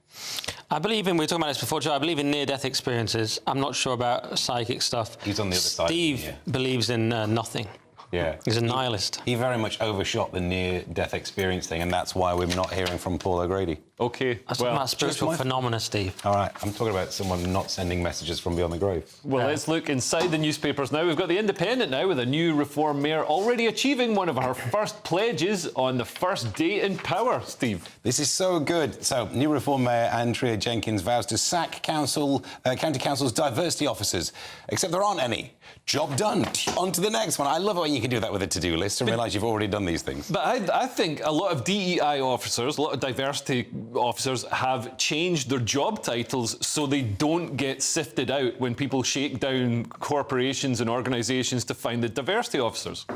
I believe in, we were talking about this before, Joe, I believe in near-death experiences. I'm not sure about psychic stuff. He's on the other side. Steve believes in nothing. Yeah. He's a nihilist. He very much overshot the near-death experience thing, and that's why we're not hearing from Paul O'Grady. OK, that's about spiritual phenomena, Steve. All right, I'm talking about someone not sending messages from beyond the grave. Well, let's look inside the newspapers now. We've got The Independent now with a new Reform mayor already achieving one of her first pledges on the first day in power, Steve. This is so good. So, new Reform mayor Andrea Jenkins vows to sack county council's diversity officers, except there aren't any. Job done. On to the next one. I love how you can do that with a to-do list and realise you've already done these things. But I think a lot of DEI officers, a lot of diversity officers have changed their job titles so they don't get sifted out when people shake down corporations and organisations to find the diversity officers.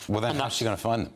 Well, then how's she going to find them?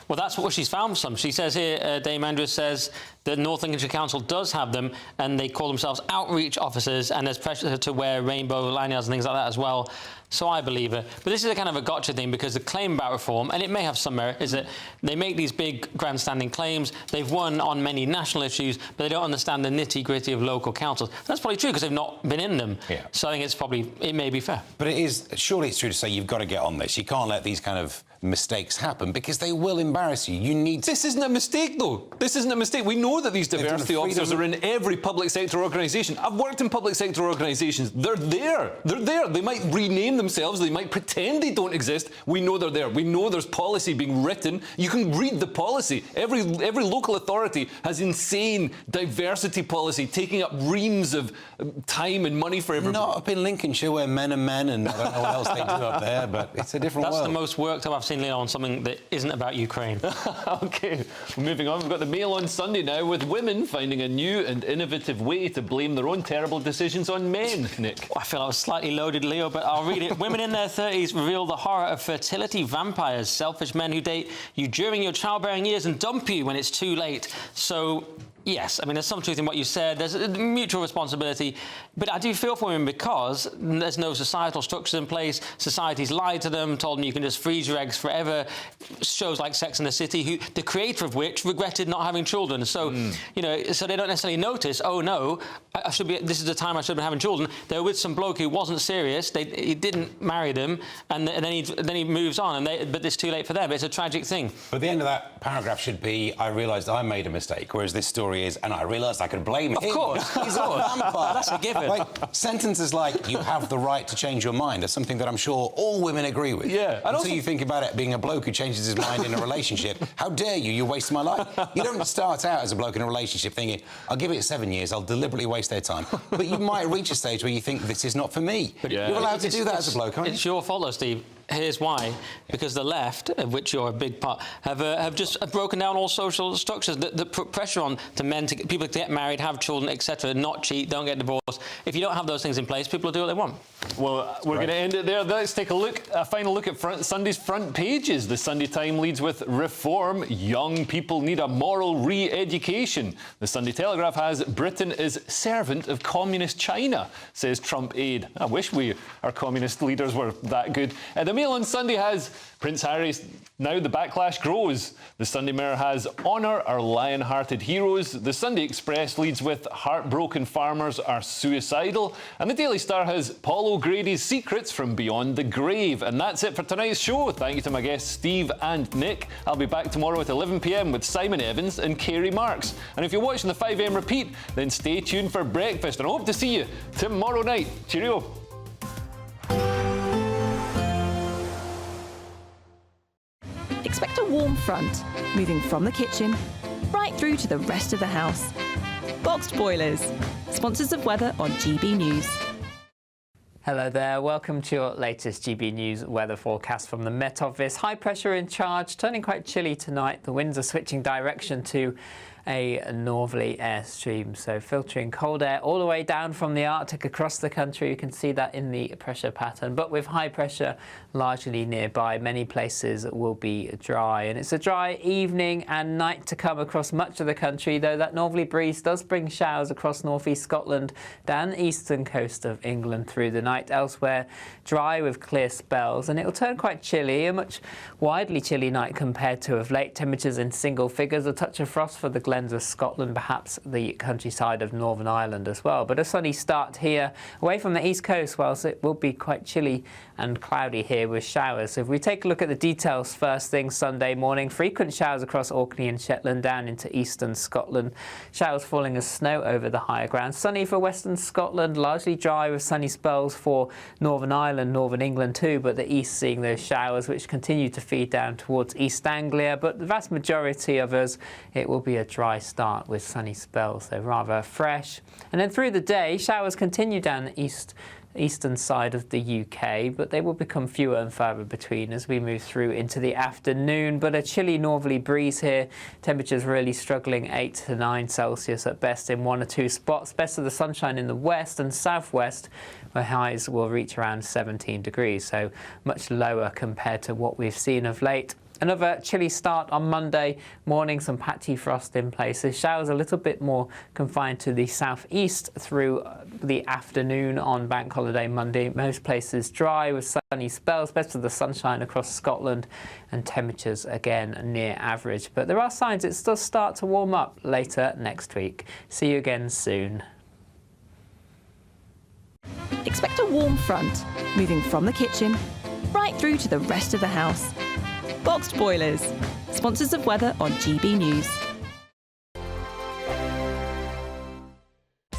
Well, that's what she's found some. She says here, Dame Andrews says the North Lincolnshire Council does have them, and they call themselves outreach officers, and there's pressure to wear rainbow lanyards and things like that as well. So I believe her. But this is a kind of a gotcha thing, because the claim about reform, and it may have some merit, is that they make these big grandstanding claims. They've won on many national issues, but they don't understand the nitty-gritty of local councils. That's probably true, because they've not been in them. Yeah. So I think it may be fair. But surely it's true to say you've got to get on this. You can't let these kind of mistakes happen, because they will embarrass you. This isn't a mistake, though. This isn't a mistake. We know that these diversity officers are in every public sector organisation. I've worked in public sector organisations. They're there. They're there. They might rename themselves. They might pretend they don't exist. We know they're there. We know there's policy being written. You can read the policy. Every local authority has insane diversity policy, taking up reams of time and money for everybody. Not up in Lincolnshire, where men are men, and I don't know what else they do up there, but it's a different world. That's the most worked up I've seen on something that isn't about Ukraine. OK, moving on. We've got the Mail on Sunday now, with women finding a new and innovative way to blame their own terrible decisions on men. Nick? I feel I was slightly loaded, Leo, but I'll read it. Women in their 30s reveal the horror of fertility vampires, selfish men who date you during your childbearing years and dump you when it's too late. So, yes, I mean, there's some truth in what you said. There's a mutual responsibility. But I do feel for women, because there's no societal structures in place. Society's lied to them, told them you can just freeze your eggs forever. Shows like Sex and the City, the creator of which regretted not having children. So, you know, so they don't necessarily notice, oh, no, this is the time I should have been having children. They were with some bloke who wasn't serious. He didn't marry them, and then he moves on, but it's too late for them. It's a tragic thing. But the end of that paragraph should be, I realised I made a mistake, whereas this story is, and I realised I could blame him. Of course. He's a vampire. That's a given. Like, sentences like, you have the right to change your mind, are something that I'm sure all women agree with. Yeah. Until you think about it being a bloke who changes his mind in a relationship. How dare you? You're wasting my life. You don't start out as a bloke in a relationship thinking, I'll give it 7 years, I'll deliberately waste their time. But you might reach a stage where you think, this is not for me. Yeah. You're allowed to do that as a bloke, aren't you? It's your fault, though, Steve. Here's why. Because the left, of which you're a big part, have just broken down all social structures that put pressure on people to get married, have children, etc., not cheat, don't get divorced. If you don't have those things in place, people will do what they want. Well, we're going to end it there. Let's take a final look at Sunday's front pages. The Sunday Times leads with reform. Young people need a moral re-education. The Sunday Telegraph has Britain is servant of communist China, says Trump aide. I wish our communist leaders were that good. The Mail on Sunday has Prince Harry's Now the Backlash Grows. The Sunday Mirror has Honour Our Lion-Hearted Heroes. The Sunday Express leads with Heartbroken Farmers Are Suicidal. And the Daily Star has Paul O'Grady's Secrets from Beyond the Grave. And that's it for tonight's show. Thank you to my guests Steve and Nick. I'll be back tomorrow at 11 p.m. with Simon Evans and Kerry Marks. And if you're watching the 5 a.m. repeat, then stay tuned for breakfast. And I hope to see you tomorrow night. Cheerio. Expect a warm front, moving from the kitchen right through to the rest of the house. Boxed Boilers, sponsors of weather on GB News. Hello there, welcome to your latest GB News weather forecast from the Met Office. High pressure in charge, turning quite chilly tonight. The winds are switching direction to a northerly airstream, so filtering cold air all the way down from the Arctic across the country. You can see that in the pressure pattern, but with high pressure largely nearby, many places will be dry. And it's a dry evening and night to come across much of the country, though that northerly breeze does bring showers across northeast Scotland, down the eastern coast of England through the night. Elsewhere, dry with clear spells, and it'll turn quite chilly, a much widely chilly night compared to of late. Temperatures in single figures, a touch of frost for the Glens of Scotland, perhaps the countryside of Northern Ireland as well. But a sunny start here away from the east coast, whilst it will be quite chilly and cloudy here with showers. So if we take a look at the details first thing Sunday morning, frequent showers across Orkney and Shetland down into eastern Scotland. Showers falling as snow over the higher ground. Sunny for western Scotland, largely dry with sunny spells for Northern Ireland, Northern England too, but the east seeing those showers which continue to feed down towards East Anglia. But the vast majority of us, it will be a dry start with sunny spells, so rather fresh. And then through the day, showers continue down the eastern side of the UK, but they will become fewer and further between as we move through into the afternoon. But a chilly northerly breeze here, temperatures really struggling 8 to 9 Celsius at best in one or two spots. Best of the sunshine in the west and southwest, where highs will reach around 17 degrees, so much lower compared to what we've seen of late. Another chilly start on Monday morning, some patchy frost in places. Showers a little bit more confined to the southeast through the afternoon on Bank Holiday Monday. Most places dry with sunny spells, best of the sunshine across Scotland, and temperatures again near average. But there are signs it does start to warm up later next week. See you again soon. Expect a warm front moving from the kitchen right through to the rest of the house. Boxed boilers, sponsors of weather on GB News.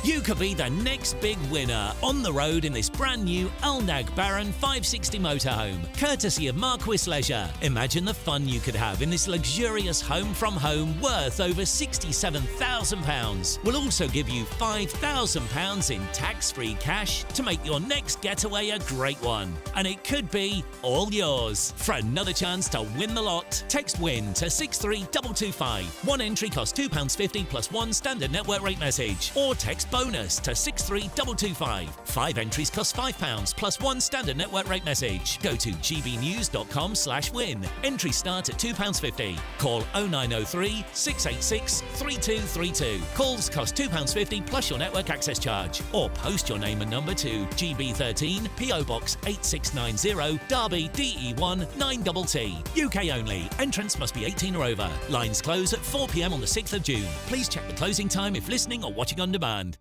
You could be the next big winner on the road in this brand new Alnag Baron 560 motorhome, courtesy of Marquis Leisure. Imagine the fun you could have in this luxurious home from home worth over £67,000. We'll also give you £5,000 in tax-free cash to make your next getaway a great one. And it could be all yours. For another chance to win the lot, text WIN to 63225. One entry costs £2.50 plus one standard network rate message. Or text bonus to 63225. 5 entries cost £5 plus one standard network rate message. Go to gbnews.com/win. Entries start at £2.50. Call 0903 686 3232. Calls cost £2.50 plus your network access charge. Or post your name and number to GB13 PO Box 8690 Derby DE1 9TT. UK only. Entrance must be 18 or over. Lines close at 4 p.m. on the 6th of June. Please check the closing time if listening or watching on demand.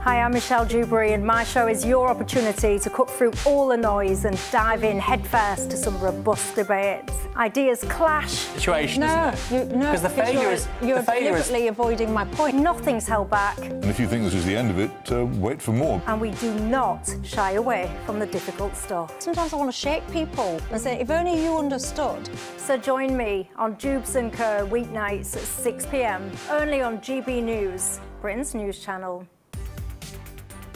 Hi, I'm Michelle Dewberry and my show is your opportunity to cut through all the noise and dive in headfirst to some robust debates. Ideas clash. Situation, Because you're deliberately avoiding my point. Nothing's held back. And if you think this is the end of it, wait for more. And we do not shy away from the difficult stuff. Sometimes I want to shake people and say, if only you understood. So join me on Jubes & Co. weeknights at 6 p.m. only on GB News, Britain's news channel.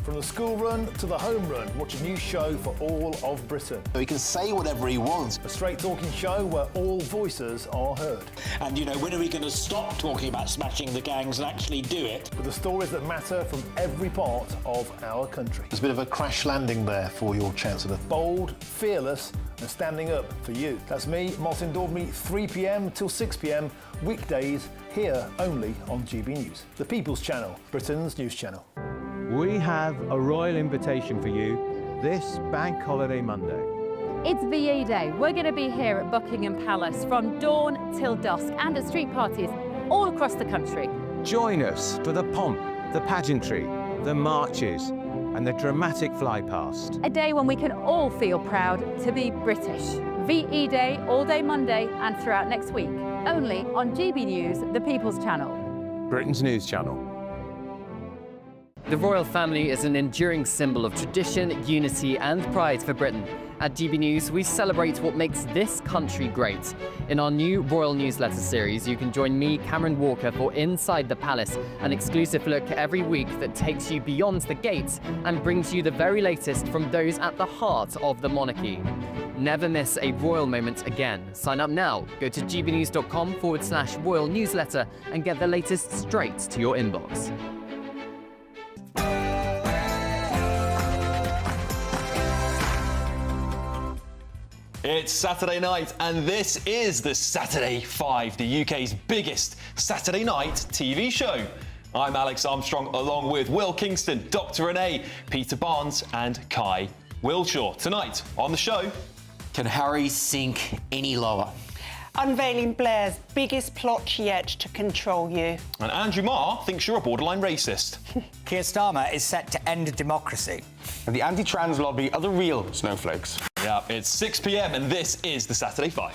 From the school run to the home run, watch a new show for all of Britain. He can say whatever he wants. A straight-talking show where all voices are heard. And, you know, when are we going to stop talking about smashing the gangs and actually do it? With the stories that matter from every part of our country. There's a bit of a crash landing there for your Chancellor. Bold, fearless and standing up for you. That's me, Martin Dordme, 3 p.m. till 6 p.m. weekdays here only on GB News. The People's Channel, Britain's news channel. We have a royal invitation for you this Bank Holiday Monday. It's VE Day. We're going to be here at Buckingham Palace from dawn till dusk and at street parties all across the country. Join us for the pomp, the pageantry, the marches and the dramatic flypast. A day when we can all feel proud to be British. VE Day all day Monday and throughout next week. Only on GB News, the People's Channel. Britain's news channel. The royal family is an enduring symbol of tradition, unity and pride for Britain. At GB News, we celebrate what makes this country great. In our new royal newsletter series, you can join me, Cameron Walker, for Inside the Palace, an exclusive look every week that takes you beyond the gates and brings you the very latest from those at the heart of the monarchy. Never miss a royal moment again. Sign up now. Go to gbnews.com/royal newsletter and get the latest straight to your inbox. It's Saturday night, and this is the Saturday 5, the UK's biggest Saturday night TV show. I'm Alex Armstrong, along with Will Kingston, Dr. Renee, Peter Barnes, and Kai Wilshaw. Tonight on the show, can Harry sink any lower? Unveiling Blair's biggest plot yet to control you. And Andrew Marr thinks you're a borderline racist. Keir Starmer is set to end democracy. And the anti-trans lobby are the real snowflakes. Yeah, it's 6 p.m. and this is the Saturday 5.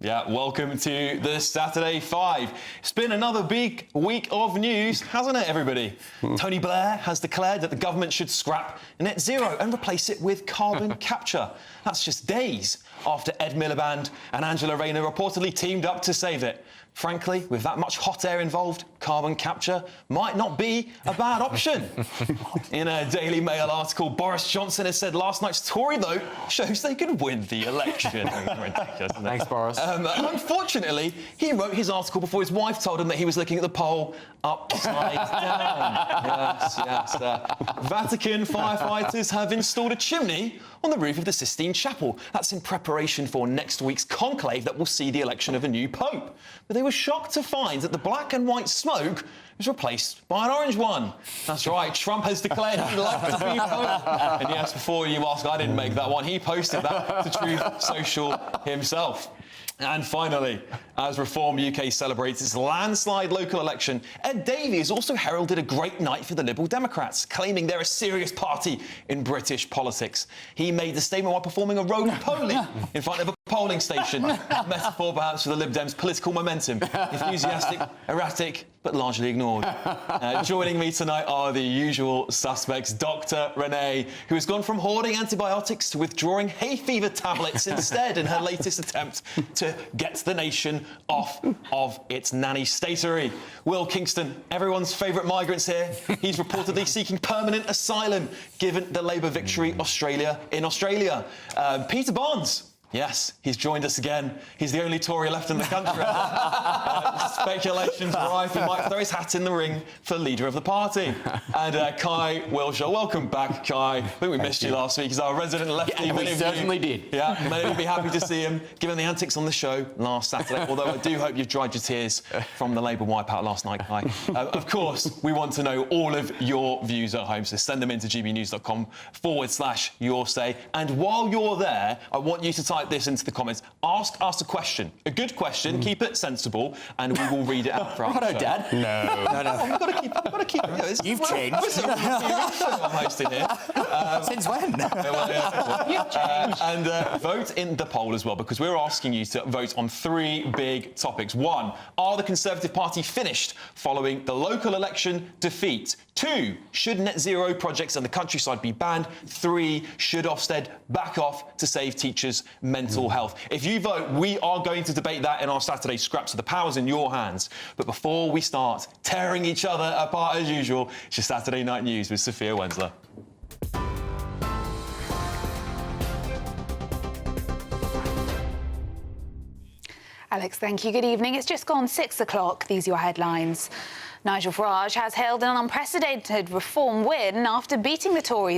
Yeah, welcome to the Saturday 5. It's been another big week of news, hasn't it, everybody? Tony Blair has declared that the government should scrap net zero and replace it with carbon capture. That's just days after Ed Miliband and Angela Rayner reportedly teamed up to save it. Frankly, with that much hot air involved, carbon capture might not be a bad option. In a Daily Mail article, Boris Johnson has said last night's Tory vote shows they could win the election. Ridiculous, isn't it? Thanks, Boris. Unfortunately, he wrote his article before his wife told him that he was looking at the poll upside down. Yes. Vatican firefighters have installed a chimney on the roof of the Sistine Chapel. That's in preparation for next week's conclave that will see the election of a new pope. But they were shocked to find that the black and white smoke was replaced by an orange one. That's right, Trump has declared he'd like to be pope. And yes, before you ask, I didn't make that one. He posted that to Truth Social himself. And finally, as Reform UK celebrates its landslide local election, Ed Davies also heralded a great night for the Liberal Democrats, claiming they're a serious party in British politics. He made the statement while performing a roly-poly in front of a polling station, a metaphor perhaps for the Lib Dems' political momentum, enthusiastic, erratic, but largely ignored. Joining me tonight are the usual suspects. Dr. Renee, who has gone from hoarding antibiotics to withdrawing hay fever tablets instead in her latest attempt to get the nation off of its nanny statery. Will Kingston, everyone's favourite migrants here. He's reportedly seeking permanent asylum given the Labour victory in Australia. Peter Barnes. Yes, he's joined us again. He's the only Tory left in the country. Speculations rife. He might throw his hat in the ring for leader of the party. And Kai Wilshaw. Welcome back, Kai. I think we missed you last week. He's our resident lefty. Yeah, we certainly did. Yeah, many of you be happy to see him, given the antics on the show last Saturday. Although I do hope you've dried your tears from the Labour wipeout last night, Kai. Of course, we want to know all of your views at home, so send them into gbnews.com/your say. And while you're there, I want you to type this into the comments. Ask us a question. A good question, keep it sensible, and we will read it out for our show. Dad. No. We've got to keep it. You've changed. I'm hosting here. Since when? And vote in the poll as well, because we're asking you to vote on 3 big topics. 1, are the Conservative Party finished following the local election defeat? 2, should net zero projects in the countryside be banned? 3, should Ofsted back off to save teachers' mental health? If you vote, we are going to debate that in our Saturday scrap, so the power's in your hands. But before we start tearing each other apart as usual, it's your Saturday Night News with Sophia Wensler. Alex, thank you. Good evening. It's just gone 6 o'clock. These are your headlines. Nigel Farage has hailed an unprecedented reform win after beating the Tories